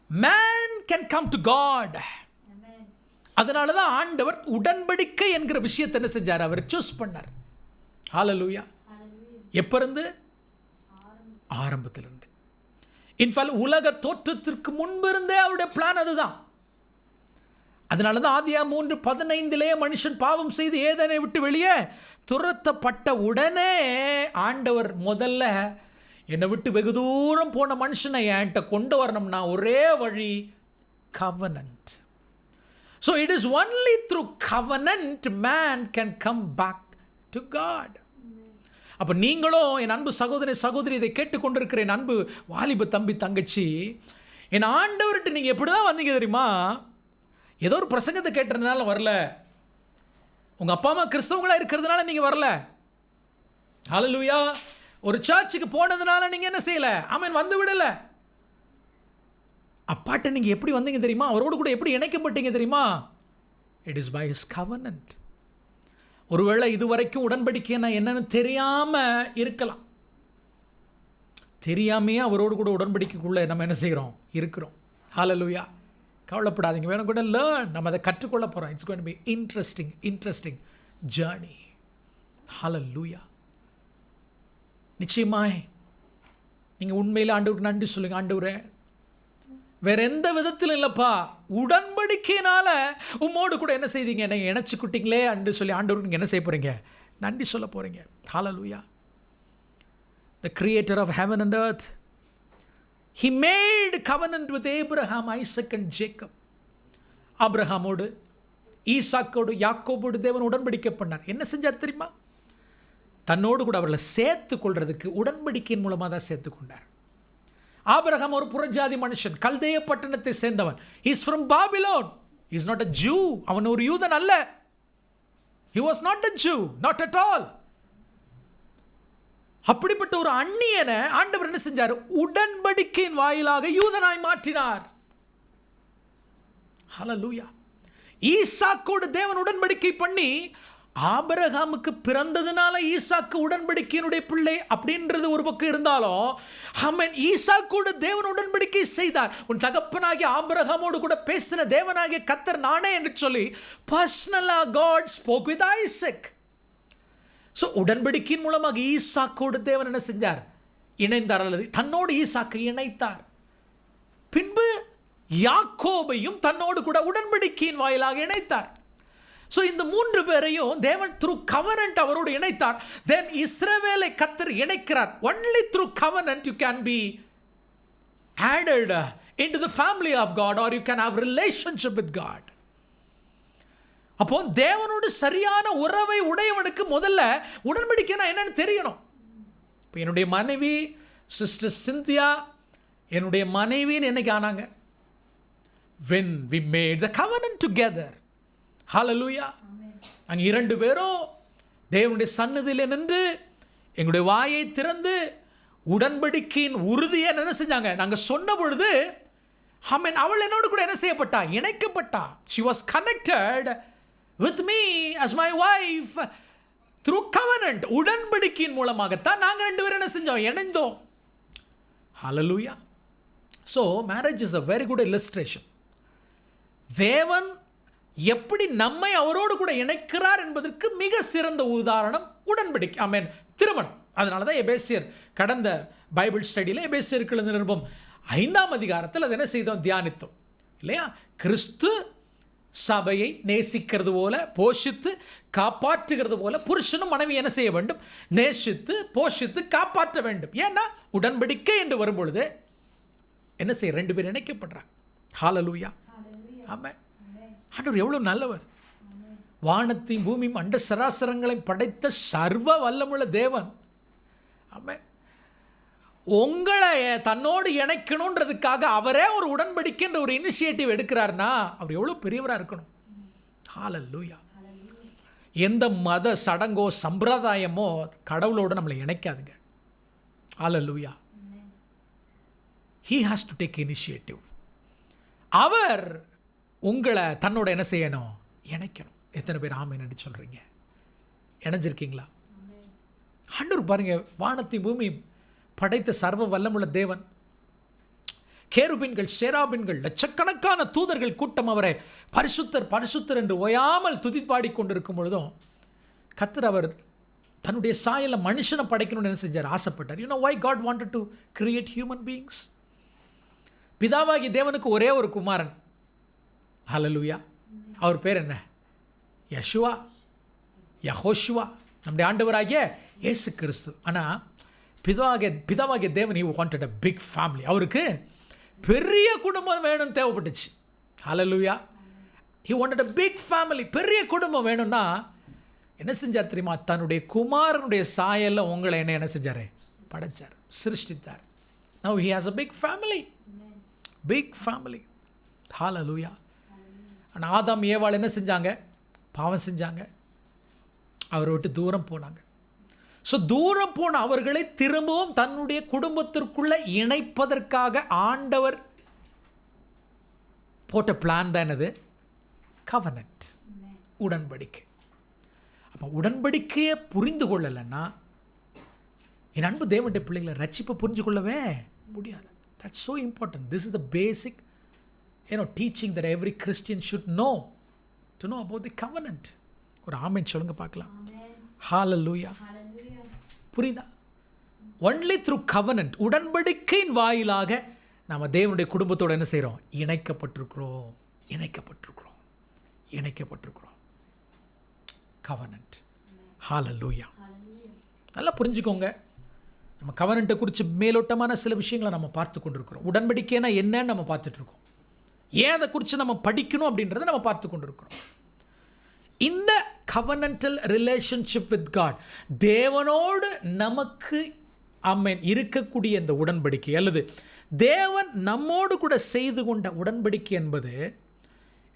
Speaker 1: man can come to God. அதனால தான் ஆண்டவர் உடன்படிக்கை என்கிற விஷயத்தை என்ன செஞ்சார்? அவர் சூஸ் பண்ணார். ஹalleluya. எப்ப இருந்து? ஆரம்பத்திலிருந்து. இன்ஃபால் உலக தோற்றத்திற்கு முன்பு இருந்தே அவருடைய பிளான் அதுதான். அதனால தான் ஆதியாகமம் 3:15 மனுஷன் பாவம் செய்து ஏதேனை விட்டு வெளியே துரத்தப்பட்ட உடனே ஆண்டவர் முதல்ல என்னை விட்டு வெகு தூரம் போன மனுஷனை என்கிட்ட கொண்டு வரணும்னா ஒரே வழி covenant. So it is only through covenant man can come back to God. அப்போ நீங்களும் என் அன்பு சகோதரி இதை கேட்டுக்கொண்டிருக்கிற என் அன்பு வாலிப தம்பி தங்கச்சி, என் ஆண்டவர்கிட்ட நீங்கள் எப்படி தான் வந்தீங்க தெரியுமா? ஏதோ ஒரு பிரசங்கத்தை கேட்டதுனால வரல, உங்கள் அப்பா அம்மா கிறிஸ்தவங்களாக இருக்கிறதுனால நீங்கள் வரல. ஹalleluya. ஒரு சர்ச்சுக்கு போனதுனால நீங்கள் என்ன செய்யலை? ஆமென், வந்து விடலை. அப்பாட்ட நீங்கள் எப்படி வந்தீங்க தெரியுமா? அவரோடு கூட எப்படி இணைக்கப்பட்டீங்க தெரியுமா? It is by his covenant. ஒருவேளை இதுவரைக்கும் உடன்படிக்கைன்னா என்னன்னு தெரியாமல் இருக்கலாம். தெரியாமையே அவரோடு கூட உடன்படிக்கைக்குள்ளே நம்ம என்ன செய்கிறோம்? இருக்கிறோம். ஹalleluya. கவலைப்படாதீங்க, வேணும் கூட லேர்ன், நம்ம அதை கற்றுக்கொள்ள போகிறோம். It's going to be interesting journey. ஹalleluya. நிச்சயமாய் நீங்கள் உண்மையில் ஆண்டவருக்கு நன்றி சொல்லுங்கள். ஆண்டவரே, வேற எந்த விதத்தில் இல்லைப்பா, உடன்படிக்கையினால உம்மோடு கூட என்ன செய்தீங்க? என்னை இணைச்சிக்கிட்டீங்களே அன்று சொல்லி ஆண்டவருக்கு நீங்கள் என்ன செய்ய போகிறீங்க? நன்றி சொல்ல போகிறீங்க. ஹalleluya. The creator of heaven and earth, he made covenant with Abraham, Isaac and Jacob. ஆபிரகாமோடு, ஈசாக்கோடு யாக்கோபோடு தேவன் உடன்படிக்கை பண்ணார். என்ன செஞ்சார் தெரியுமா? தன்னோடு கூட அவர்களை சேர்த்து கொள்றதுக்கு உடன்படிக்கையின் மூலமாக தான் சேர்த்து கொண்டார். ஆபிரகாம் ஒரு புறஜாதி மனுஷன், கல்தேய பட்டணத்தை சேர்ந்தவன். Is from Babylon. Is not a zoo. அவன் ஒரு யூதன் அல்ல. He was not a Jew, not at all. அப்படிப்பட்ட ஒரு அந்நியனை ஆண்டவர் என்ன செஞ்சார்? உடன்படிக்கையின் வாயிலாக யூதனாய் மாற்றினார். ஹல்லேலூயா. ஈசாக்கோடு தேவன் உடன்படிக்கை பண்ணி, ஆபிரகாமுக்கு பிறந்ததுனால ஈசாக்கு உடன்படிக்கையினுடைய பிள்ளை அப்படின்றது ஒரு பக்கம் இருந்தாலும், ஆமென், ஈசாக்கோடு தேவன் உடன்படிக்கை செய்தார். உன் தகப்பனாகிய ஆபிரகாமோடு கூட பேசின தேவனாகிய கர்த்தர் நானே என்று சொல்லி பர்சனலா God spoke with Isaac. So உடன்படிக்கையின் மூலமாக ஈசாக்கோடு தேவன் என்ன செஞ்சார்? இணைந்தார், அல்லது தன்னோடு ஈசாக்கை இணைத்தார். பின்பு யாக்கோபையும் தன்னோடு கூட உடன்படிக்கையின் வாயிலாக இணைத்தார். ஸோ இந்த 3 பேரையும் தேவன் த்ரூ கவனன்ட் அவரோடு இணைத்தார். தென் இஸ்ரவேலை கர்த்தர் இணைக்கிறார். Only through covenant you can be added into the family of God, or you can have relationship with God. அப்போ தேவனோடு சரியான உறவை உடையவனுக்கு முதல்ல உடன்படிக்கைனா என்னன்னு தெரியணும். இப்போ என்னுடைய மனைவி சிஸ்டர் சிந்தியா என்னுடைய மனைவின்னு என்னைக்கு ஆனாங்க? when we made the covenant together. ஹல்லேலூயா. அங்கே 2 பேரும் தேவனுடைய சந்நிதியில் நின்று எங்களுடைய வாயை திறந்து உடன்படிக்கையின் உறுதியை என்ன செஞ்சாங்க? நாங்கள் சொன்ன பொழுது ஆமென், அவள் என்னோடு கூட என்ன செய்யப்பட்டா? இணைக்கப்பட்டா. she was connected with me as my wife through covenant. உடன்படிக்கையின் மூலமாகத்தான் நாங்கள் 2 பேரும் என்ன செஞ்சோம்? இணைந்தோம். ஹல்லேலூயா. so marriage is a very good illustration. தேவன் எப்படி நம்மை அவரோடு கூட இணைக்கிறார் என்பதற்கு மிக சிறந்த உதாரணம் உடன்படிக்கை. ஆமென், திருமணம். அதனால தான் எபேசியர் கடந்த பைபிள் ஸ்டடியில் எபேசியருக்கு எழுதின நிருபம் 5ஆம் அதிகாரத்தில் அதை என்ன செய்தோம்? தியானித்தோம் இல்லையா? கிறிஸ்து சபையை நேசிக்கிறது போல, போஷித்து காப்பாற்றுகிறது போல புருஷனும் மனைவி என்ன செய்ய வேண்டும்? நேசித்து போஷித்து காப்பாற்ற வேண்டும். ஏன்னா உடன்படிக்கை என்று வரும்பொழுது என்ன செய்ய? 2 பேர் இணைக்கப்படுறாங்க. ஹல்லேலூயா. ஆமென். ஆண்டவர் எவ்வளவு நல்லவர். வானத்தையும் பூமியும் அண்ட சராசரங்களையும் படைத்த சர்வ வல்லமுள்ள தேவன், ஆமென், உங்களை தன்னோடு இணைக்கணுன்றதுக்காக அவரே ஒரு உடன்படிக்கைன்ற ஒரு இனிஷியேட்டிவ் எடுக்கிறார்னா அவர் எவ்வளவு பெரியவராக இருக்கணும். ஹல்லேலூயா. எந்த மத சடங்கோ சம்பிரதாயமோ கடவுளோடு நம்மளை இணைக்காதுங்க. ஹல்லேலூயா. he has to take initiative. அவர் உங்களை தன்னோட என்ன செய்யணும்? இணைக்கணும். எத்தனை பேர் ஆமென் என்று சொல்றீங்க? இணைஞ்சிருக்கீங்களா? ஆண்டவர் பாருங்க, வானத்தையும் பூமி படைத்த சர்வ வல்லமுள்ள தேவன், கேருபீன்கள் சேராபீன்கள் லட்சக்கணக்கான தூதர்கள் கூட்டம் அவரை பரிசுத்தர் பரிசுத்தர் என்று ஓயாமல் துதிப்பாடி கொண்டிருக்கும் பொழுதும் கர்த்தர் அவர் தன்னுடைய சாயல மனுஷனை படைக்கணும்னு என்ன செஞ்சார்? ஆசைப்பட்டார். you know why God wanted to create human beings? பிதாவாகி தேவனுக்கு ஒரே ஒரு குமாரன். ஹல்லேலூயா. அவர் பேர் என்ன? யெஷுவா, யெகோஷுவா, நம்முடைய ஆண்டவராகிய இயேசு கிறிஸ்து. ஆனால் பிதாவாகிய தேவன் he wanted a big family. அவருக்கு பெரிய குடும்பம் வேணும்னு தேவைப்பட்டுச்சு. ஹல்லேலூயா. he wanted a big family. பெரிய குடும்பம் வேணும்னா என்ன செஞ்சார் தெரியுமா? தன்னுடைய குமாரனுடைய சாயல்ல உங்களை என்ன செஞ்சார்? படைச்சார், சிருஷ்டித்தார். now he has a big family. big family. ஹல்லேலூயா. ஆனால் ஆதாம் ஏவாள் என்ன செஞ்சாங்க? பாவம் செஞ்சாங்க, அவரை விட்டு தூரம் போனாங்க. ஸோ தூரம் போன அவர்களை திரும்பவும் தன்னுடைய குடும்பத்திற்குள்ள இணைப்பதற்காக ஆண்டவர் போட்ட பிளான் தான் என்னது? கவனன்ட், உடன்படிக்கை. அப்போ உடன்படிக்கையை புரிந்து கொள்ளலைன்னா என் அன்பு தேவனுடைய பிள்ளைகளை ரட்சிப்பை புரிஞ்சு கொள்ளவே முடியாது. That's so important. This is a basic teaching that every Christian should know, to know about the covenant. ஒரு ஆமென் சொல்லுங்க பார்க்கலாம். ஹல்லேலூயா. புரியுதா? only through covenant, உடன்படிக்கையின் வாயிலாக நாம தேவனுடைய குடும்பத்தோட என்ன செய்றோம்? இணைக்கப்பட்டிருக்கிறோம். covenant. ஹல்லேலூயா. நல்லா புரிஞ்சுக்கோங்க. நம்ம கவனன்ட்டை குறித்து மேலோட்டமான சில விஷயங்களை நம்ம பார்த்து கொண்டிருக்கிறோம். உடன்படிக்கைனா என்னன்னு நம்ம பார்த்துட்டு இருக்கோம். ஏன் அதை குறித்து நம்ம படிக்கணும் அப்படின்றத நம்ம பார்த்து கொண்டிருக்கிறோம். இந்த covenantal relationship with God, தேவனோடு நமக்கு இருக்கக்கூடிய இந்த உடன்படிக்கை அல்லது தேவன் நம்மோடு கூட செய்து கொண்ட உடன்படிக்கை என்பது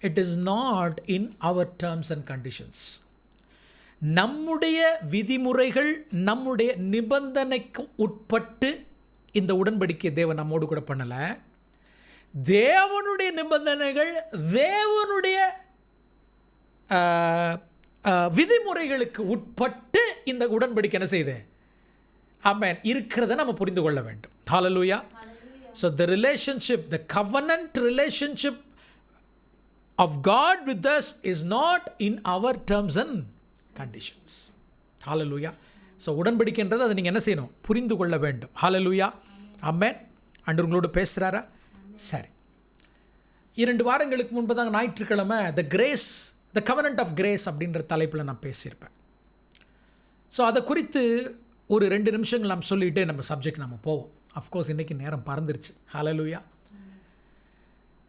Speaker 1: it is not in our terms and conditions. நம்முடைய விதிமுறைகள், நம்முடைய நிபந்தனைக்கு உட்பட்டு இந்த உடன்படிக்கை தேவன் நம்மோடு கூட பண்ணல. தேவனுடைய நிபந்தனைகள், தேவனுடைய விதிமுறைகளுக்கு உட்பட்டு இந்த உடன்படிக்கை என்ன செய்யுது? ஆமென், இருக்கிறத நம்ம புரிந்து கொள்ள வேண்டும். ஹல்லேலூயா. So the relationship, the covenant relationship of God with us is not in our terms and conditions. Hallelujah. So உடன்படிக்கைன்றது அதை நீங்கள் என்ன செய்யணும்? புரிந்து கொள்ள வேண்டும். Hallelujah. ஆமென். ஆண்டவர் உங்களோடு பேசுகிறாரா? சரி. 2 வாரங்களுக்கு முன்பு தான் ஞாயிற்றுக்கிழமை the covenant of grace அப்படின்ற தலைப்பில் நான் பேசியிருப்பேன். ஸோ அதை குறித்து ஒரு 2 நிமிஷங்கள் நாம் சொல்லிவிட்டு நம்ம சப்ஜெக்ட் நம்ம போவோம். அஃப்கோர்ஸ் இன்றைக்கி நேரம் பறந்துருச்சு. ஹல்லேலூயா.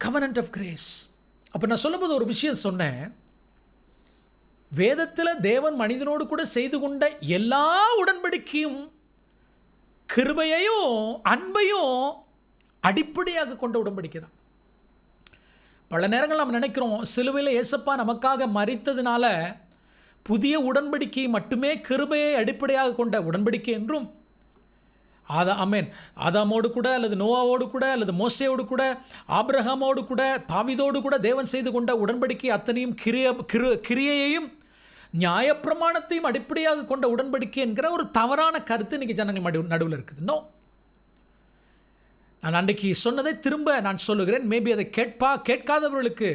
Speaker 1: covenant of grace. அப்போ நான் சொல்லும்போது ஒரு விஷயம் சொன்னேன். வேதத்தில் தேவன் மனிதனோடு கூட செய்து கொண்ட எல்லா உடன்படிக்கையும் கிருபையையும் அன்பையும் அடிப்படையாக கொண்ட உடன்படிக்கை தான். பல நேரங்கள் நாம் நினைக்கிறோம், சிலுவையில் இயேசப்பா நமக்காக மரித்ததுனால புதிய உடன்படிக்கை மட்டுமே கிருபையை அடிப்படையாக கொண்ட உடன்படிக்கை என்றும், ஆதாமோடு கூட அல்லது நோவாவோடு கூட அல்லது மோசேயோடு கூட ஆபிரகாமோடு கூட தாவீதோடு கூட தேவன் செய்து கொண்ட உடன்படிக்கை அத்தனையும் கிரியையையும் நியாயப்பிரமாணத்தையும் அடிப்படையாக கொண்ட உடன்படிக்கை என்கிற ஒரு தவறான கருத்து இன்றைக்கி ஜனங்கள் நடுவில் இருக்குது. நோ, நான் அன்றைக்கு சொன்னதை திரும்ப நான் சொல்லுகிறேன். மேபி அதை கேட்காதவர்களுக்கு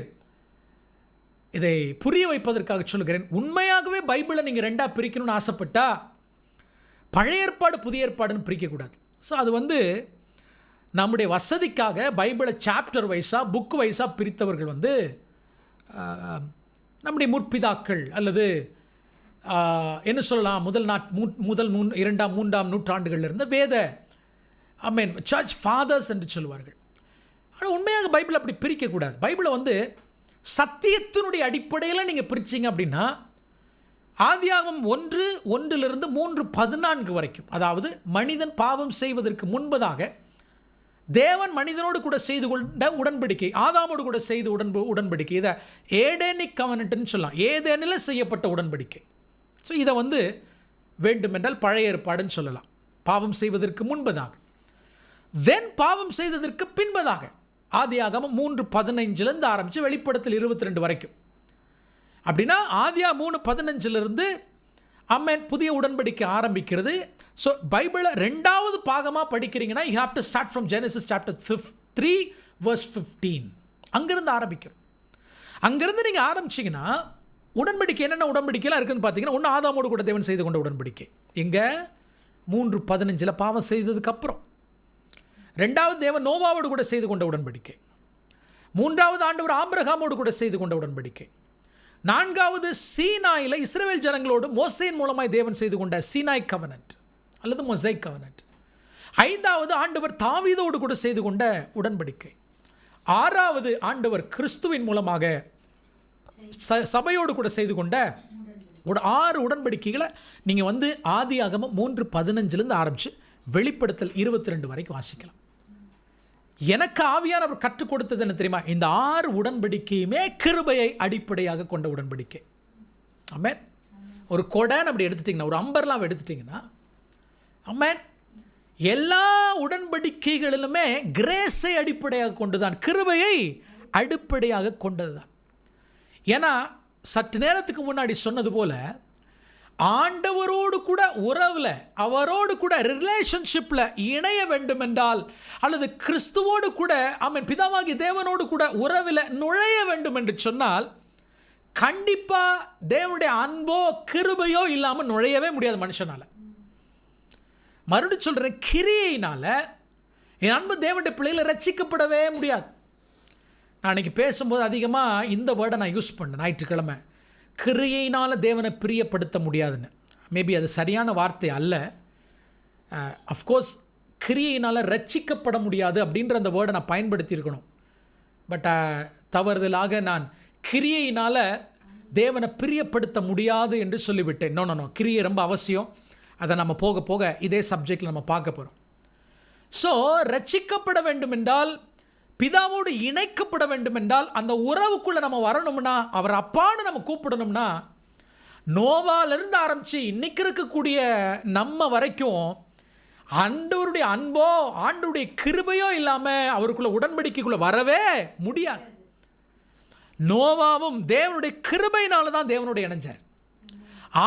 Speaker 1: இதை புரிய வைப்பதற்காக சொல்லுகிறேன். உண்மையாகவே பைபிளை நீங்கள் 2ஆக பிரிக்கணும்னு ஆசைப்பட்டா பழைய ஏற்பாடு புதிய ஏற்பாடுன்னு பிரிக்கக்கூடாது. ஸோ அது நம்முடைய வசதிக்காக பைபிளை சாப்டர் வைஸாக புக் வைஸாக பிரித்தவர்கள் நம்முடைய முற்பிதாக்கள் அல்லது என்ன சொல்லலாம், முதல் 2ஆம் 3ஆம் நூற்றாண்டுகளில் இருந்த வேத சர்ச் ஃபாதர்ஸ் என்று சொல்லுவார்கள். ஆனால் உண்மையாக பைபிள் அப்படி பிரிக்கக்கூடாது. பைபிளை சத்தியத்தினுடைய அடிப்படையில் நீங்கள் பிரிச்சிங்க அப்படின்னா ஆதியாகமம் 1:1 3:14 வரைக்கும், அதாவது மனிதன் பாவம் செய்வதற்கு முன்பதாக தேவன் மனிதனோடு கூட செய்து கொண்ட உடன்படிக்கை, ஆதாமோடு கூட செய்த உடன்படிக்கை, இதை ஏடேனிக் கவனன்ட்னு சொல்லலாம். ஏதேனில் செய்யப்பட்ட உடன்படிக்கை. ஸோ இதை வேண்டுமென்றால் பழைய ஏற்பாடுன்னு சொல்லலாம். பாவம் செய்வதற்கு முன்பதாக, தென் பாவம் செய்ததற்கு பின்பதாக ஆதியாகமம் 3:15 ஆரம்பித்து வெளிப்படுத்தல் 22 வரைக்கும். அப்படின்னா ஆதியா 3:15 புதிய உடன்படிக்கை ஆரம்பிக்கிறது. ஸோ பைபிளை 2வது பாகமாக படிக்கிறீங்கன்னா you have to start from Genesis chapter 3 verse 15. அங்கேருந்து ஆரம்பிக்கிறோம். அங்கேருந்து நீங்கள் ஆரம்பிச்சிங்கன்னா உடன்படிக்கை என்னென்ன உடன்படிக்கைலாம் இருக்குதுன்னு பார்த்தீங்கன்னா, ஒன்று ஆதாமோடு கூட தேவன் செய்து கொண்ட உடன்படிக்கை. எங்கே 3:15 பாவம் செய்ததுக்கப்புறம். 2வது தேவன் நோவாவோடு கூட செய்து கொண்ட உடன்படிக்கை. 3வது ஆண்டவர் ஆபிரகாமோடு கூட செய்து கொண்ட உடன்படிக்கை. 4வது சீனாயில் இஸ்ரவேல் ஜனங்களோடு மோசேயின் மூலமாய் தேவன் செய்து கொண்ட சீனாய் கவனன்ட் அல்லது மொசைக் கவனன்ட். 5வது ஆண்டவர் தாவீதோடு கூட செய்து கொண்ட உடன்படிக்கை. 6வது ஆண்டவர் கிறிஸ்துவின் மூலமாக சபையோடு கூட செய்து கொண்ட 6 உடன்படிக்கைகளை நீங்கள் ஆதியாகமம் 3:15 ஆரம்பித்து வெளிப்படுத்தல் 22 வரைக்கும் வாசிக்கலாம். எனக்கு ஆவியானவர் கற்றுக் கொடுத்தது என்ன தெரியுமா? இந்த 6 உடன்படிக்கையுமே கிருபையை அடிப்படையாக கொண்ட உடன்படிக்கை. ஆமென். ஒரு கொடைன்னு அப்படி எடுத்துட்டிங்கன்னா, ஒரு அம்பர்லாம் எடுத்துட்டிங்கன்னா, ஆமென், எல்லா உடன்படிக்கைகளிலுமே கிரேஸை அடிப்படையாக கொண்டுதான், கிருபையை அடிப்படையாக கொண்டது தான். ஏன்னா சற்று நேரத்துக்கு முன்னாடி சொன்னது போல ஆண்டவரோடு கூட உறவில், அவரோடு கூட ரிலேஷன்ஷிப்பில் இணைய வேண்டும் என்றால், அல்லது கிறிஸ்துவோடு கூட பிதாவாகி தேவனோடு கூட உறவில் நுழைய வேண்டும் என்று சொன்னால், கண்டிப்பாக தேவனுடைய அன்போ கிருபையோ இல்லாமல் நுழையவே முடியாது மனுஷனால். மறுபடியும் சொல்கிறேன், கிரியையினால் என் அன்பு தேவனுடைய பிள்ளைகளை ரட்சிக்கப்படவே முடியாது. நான் அன்றைக்கி பேசும்போது அதிகமாக இந்த வேர்டை நான் யூஸ் பண்ணேன் ஞாயிற்றுக்கிழமை. கிரியையினால் தேவனை பிரியப்படுத்த முடியாதுன்னு. மேபி அது சரியான வார்த்தை அல்ல. அஃப்கோர்ஸ் கிரியையினால் ரட்சிக்கப்பட முடியாது அப்படின்ற அந்த வேர்டை நான் பயன்படுத்தியிருக்கணும். பட் தவறுதலாக நான் கிரியையினால் தேவனை பிரியப்படுத்த முடியாது என்று சொல்லிவிட்டேன். நோ, கிரியை ரொம்ப அவசியம். அதை நம்ம போக போக இதே சப்ஜெக்டில் நம்ம பார்க்க போகிறோம். ஸோ ரட்சிக்கப்பட வேண்டும் என்றால், பிதாவோடு இணைக்கப்பட வேண்டும் என்றால், அந்த உறவுக்குள்ளே நம்ம வரணும்னா, அவர் அப்பான்னு நம்ம கூப்பிடணும்னா, நோவாலிருந்து ஆரம்பித்து இன்னைக்கு இருக்கக்கூடிய நம்ம வரைக்கும் ஆண்டவருடைய அன்போ ஆண்டவருடைய கிருபையோ இல்லாமல் அவருக்குள்ள உடன்படிக்கைக்குள்ளே வரவே முடியாது. நோவாவும் தேவனுடைய கிருபையினால தான் தேவனுடைய இணைஞ்சார்.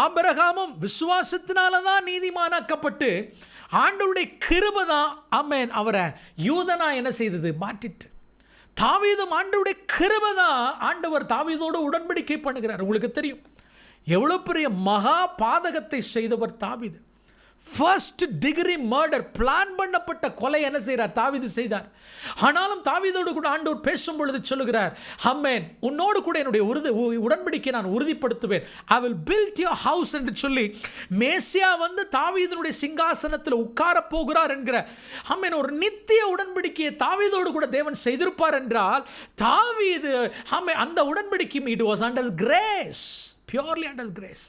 Speaker 1: ஆபிரகாமும் விசுவாசத்தினால தான் நீதிமானாக்கப்பட்டு ஆண்டவருடைய கிருபை தான் ஆமென் அவரை யூதனா என்ன செய்தது, மாற்றிட்டு. தாவீதும் ஆண்டவருடைய கிருபை தான் ஆண்டவர் தாவீதோடு உடன்படிக்கை பண்ணுகிறார். உங்களுக்கு தெரியும் எவ்வளோ பெரிய மகா பாதகத்தை செய்தவர் தாவீது. ஃபர்ஸ்ட் டிகிரி மர்டர், பிளான் பண்ணப்பட்ட கொலை என்ன செய்கிறார், தாவீது செய்தார். ஆனாலும் தாவீதோடு கூட ஆண்டவர் பேசும் பொழுது சொல்லுகிறார், ஆமென், உன்னோடு கூட என்னுடைய உடன்படிக்கை நான் உறுதிப்படுத்துவேன். I will build your house என்று சொல்லி மேசியா வந்து தாவீதனுடைய சிங்காசனத்தில் உட்கார போகிறார் என்கிற ஆமென் ஒரு நித்திய உடன்படிக்கையை தாவீதோடு கூட தேவன் செய்திருப்பார் என்றால், தாவீது ஆமென் அந்த உடன்படிக்கை it was under grace, purely under grace.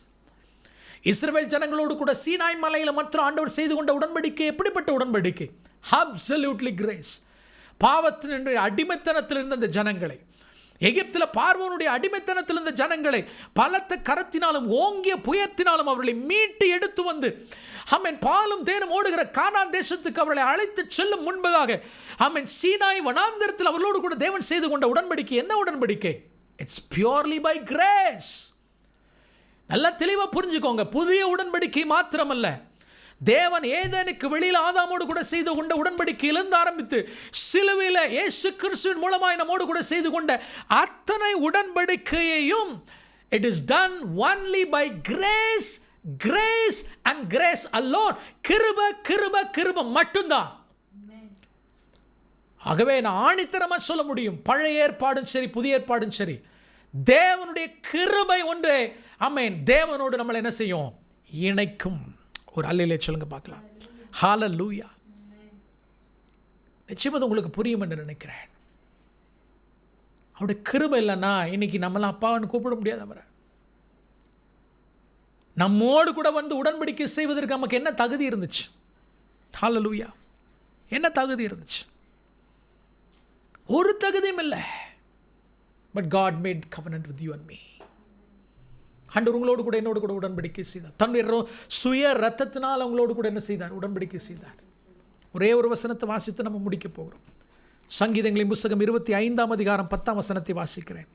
Speaker 1: இஸ்ரவேல் ஜனங்களோடு கூட சீனாய் மலையில் மாத்திரம் ஆண்டவர் செய்து கொண்ட உடன்படிக்கை எப்படிப்பட்ட உடன்படிக்கை? Absolutely grace. பாவத்தினுடைய அடிமைத்தனத்தில் இருந்த அந்த ஜனங்களை, எகிப்தில் பார்வோனுடைய அடிமைத்தனத்தில் இருந்த ஜனங்களை பலத்த கரத்தினாலும் ஓங்கிய புயத்தினாலும் அவர்களை மீட்டு எடுத்து வந்து ஆமென் பாலும் தேனும் ஓடுகிற கானான் தேசத்துக்கு அவர்களை அழைத்து செல்லும் முன்பதாக ஆமென் சீனாய் வனாந்தரத்தில் அவர்களோடு கூட தேவன் செய்து கொண்ட உடன்படிக்கை என்ன உடன்படிக்கை? It's purely by grace. நல்லா தெளிவாக புரிஞ்சுக்கோங்க. புதிய உடன்படிக்கை மாத்திரமல்ல, தேவன் ஏதேனுக்கு வெளியில் ஆதாமோடு கூட செய்து கொண்ட உடன்படிக்கையிலிருந்து ஆரம்பித்து சிலுவையில் இயேசு கிறிஸ்துவின் மூலமாய் நம்மோடு கூட செய்து கொண்ட அத்தனை உடன்படிக்கையையும் it is done only by grace, grace and grace alone. கிருபை கிருபை கிருபை மட்டும்தான். ஆகவே நான் ஆணித்தரமாக சொல்ல முடியும், பழைய ஏற்பாடும் சரி புதிய ஏற்பாடும் சரி, தேவனுடைய கிருபை ஒன்றே ஆமென் தேவனோடு நம்மளை என்ன செய்யும், இணைக்கும். ஒரு அல்லேலூயா சொல்லுங்க பார்க்கலாம். ஹல்லேலூயா. நிச்சயமாக உங்களுக்கு புரியும் என்று நினைக்கிறேன். அவருடைய கிருபை இல்லைன்னா இன்னைக்கு நம்மளாம் அப்பான்னு கூப்பிட முடியாது. அவரை நம்மோடு கூட வந்து உடன்படிக்கை செய்வதற்கு நமக்கு என்ன தகுதி இருந்துச்சு? ஹல்லேலூயா. என்ன தகுதி இருந்துச்சு? ஒரு தகுதியும் இல்லை. But God made covenant with you and me. ஆண்டவர் உங்களோடு கூட என்னோடு கூட உடன்படிக்கை செய்தார். தன்னுடைய சுய ரத்தத்தினால் உங்களோடு கூட என்ன செய்தார், உடன்படிக்கை செய்தார். ஒரே ஒரு வசனத்தை வாசித்து நம்ம முடிக்க போகிறோம். சங்கீதங்களின் புத்தகம் 25ஆம் அதிகாரம் 10ஆம் வசனத்தை வாசிக்கிறேன்.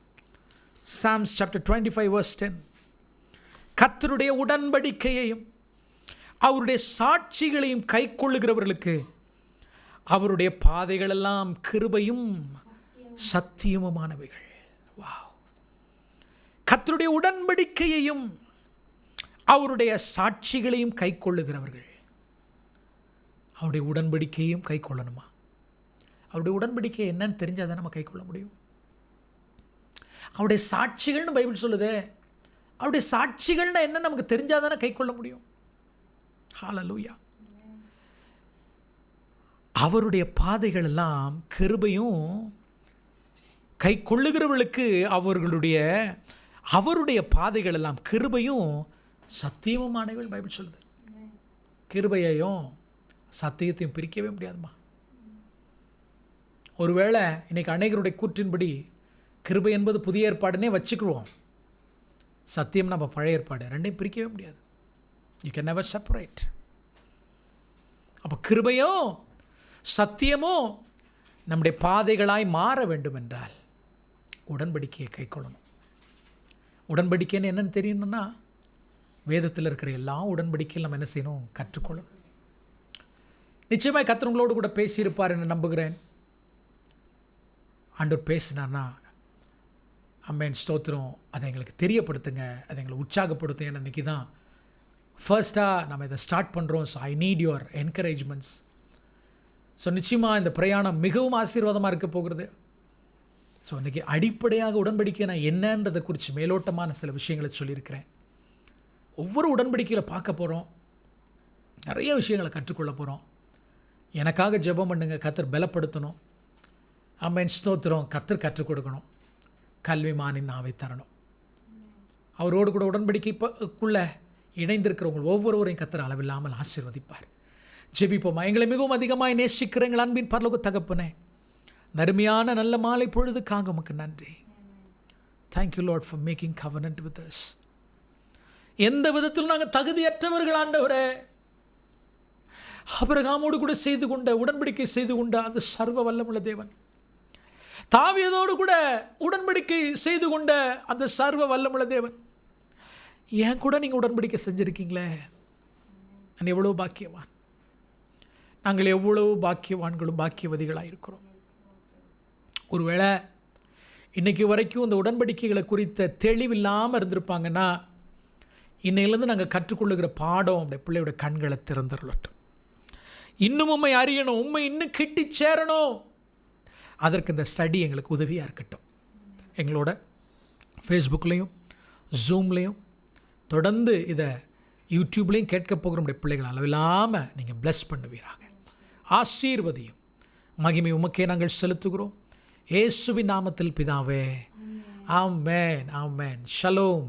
Speaker 1: Psalms chapter 25 verse 10. கர்த்தருடைய உடன்படிக்கையையும் அவருடைய சாட்சிகளையும் கைக்கொள்ளுகிறவர்களுக்கு அவருடைய பாதைகள் எல்லாம் கிருபையும் சத்தியமுமானவைகள். கர்த்தருடைய உடன்படிக்கையையும் அவருடைய சாட்சிகளையும் கைக்கொள்ளுகிறவர்கள். அவருடைய உடன்படிக்கையையும் கைக்கொள்ளணுமா? அவருடைய உடன்படிக்கை என்னன்னு தெரிஞ்சால் தான் நம்ம கைக்கொள்ள முடியும். அவருடைய சாட்சிகள்னு பைபிள் சொல்லுதே, அவருடைய சாட்சிகள்னா என்ன நமக்கு தெரிஞ்சால் தானே கைக்கொள்ள முடியும். ஹல்லேலூயா. அவருடைய பாதைகள் எல்லாம் கிருபையும் கை கொள்ளுகிறவர்களுக்கு அவருடைய பாதைகள் எல்லாம் கிருபையும் சத்தியமுமானவைகள் பைபிள் சொல்லுது. கிருபையையும் சத்தியத்தையும் பிரிக்கவே முடியாதுமா. ஒருவேளை இன்னைக்கு அநேகருடைய கூற்றின்படி கிருபை என்பது புதிய ஏற்பாடுனே வச்சுக்கிடுவோம், சத்தியம் நம்ம பழைய ஏற்பாடு, ரெண்டையும் பிரிக்கவே முடியாது. You can never separate. அப்போ கிருபையும் சத்தியமும் நம்முடைய பாதைகளாய் மாற வேண்டும் என்றால் உடன்படிக்கையை கைக்கொள்ளணும். உடன்படிக்கைன்னு என்னென்னு தெரியணும்னா வேதத்தில் இருக்கிற எல்லா உடன்படிக்கையும் நம்ம என்ன செய்யணும், கற்றுக்கொள்ளணும். நிச்சயமாக கர்த்தர் உங்களோடு கூட பேசியிருப்பார் என்று நம்புகிறேன். ஆண்டவர் பேசினார்னா அம்மேன் ஸ்தோத்திரம், அதை எங்களுக்கு தெரியப்படுத்துங்க, அதை எங்களை உற்சாகப்படுத்துங்க. ஏன்னா இன்றைக்கி தான் ஃபர்ஸ்ட்டாக நம்ம இதை ஸ்டார்ட் பண்ணுறோம். So I need your encouragements. So நிச்சயமாக இந்த பிரயாணம் மிகவும் ஆசீர்வாதமாக இருக்க போகிறது. ஸோ இன்றைக்கி அடிப்படையாக உடன்படிக்கை நான் என்னன்றதை குறித்து மேலோட்டமான சில விஷயங்களை சொல்லியிருக்கிறேன். ஒவ்வொரு உடன்படிக்கையில் பார்க்க போகிறோம், நிறைய விஷயங்களை கற்றுக்கொள்ள போகிறோம். எனக்காக ஜெபம் பண்ணுங்க, கர்த்தர் பலப்படுத்தணும். ஆமென் ஸ்தோத்திரம். கர்த்தர் கற்றுக் கொடுக்கணும், கல்விமானின் நாவை தரணும். அவரோடு கூட உடன்படிக்கைக்குள்ள இணைந்திருக்கிறவங்க ஒவ்வொருவரையும் கர்த்தர் அளவில்லாமல் ஆசீர்வதிப்பார். ஜெபிப்போமா. எங்களை மிகவும் அதிகமாக நேசிக்கிற எங்கள் அன்பின் பரலோக தகப்பனே, அருமையான நல்ல மாலை பொழுதுக்காக உமக்கு நன்றி. Thank you Lord for making covenant with us. எந்த விதத்திலும் நாங்கள் தகுதியற்றவர்கள் ஆண்டவரே. ஆபிரகாமோடு கூட செய்து கொண்ட உடன்படிக்கை செய்து கொண்ட அந்த சர்வ வல்லமுள்ள தேவன், தாவீதோடு கூட உடன்படிக்கை செய்து கொண்ட அந்த சர்வ வல்லமுள்ள தேவன், ஏன் கூட நீங்கள் உடன்படிக்கை செஞ்சுருக்கீங்களே. நான் எவ்வளோ பாக்கியவான். நாங்கள் எவ்வளவு பாக்கியவான்களும் பாக்கியவதிகளாக இருக்கிறோம். ஒருவேளை இன்றைக்கி வரைக்கும் இந்த உடன்படிக்கைகளை குறித்த தெளிவில்லாமல் இருந்திருப்பாங்கன்னா, இன்னையிலேருந்து நாங்கள் கற்றுக்கொள்ளுகிற பாடம் அந்த பிள்ளையோட கண்களை திறந்துள்ளட்டும். இன்னும் உண்மை அறியணும், உண்மை இன்னும் கிட்டி சேரணும். அதற்கு இந்த ஸ்டடி எங்களுக்கு உதவியாக இருக்கட்டும். எங்களோட ஃபேஸ்புக்லேயும் ஜூம்லேயும் தொடர்ந்து இதை யூடியூப்லேயும் கேட்க போகிற நம்முடைய பிள்ளைகள் அளவில்லாமல் நீங்கள் ப்ளஸ் பண்ணுவீராக. ஆசீர்வதியும். மகிமை உமக்கே நாங்கள் செலுத்துகிறோம். இயேசுவின் நாமத்தில் பிதாவே. ஆமென், ஆமென். ஷலோம்.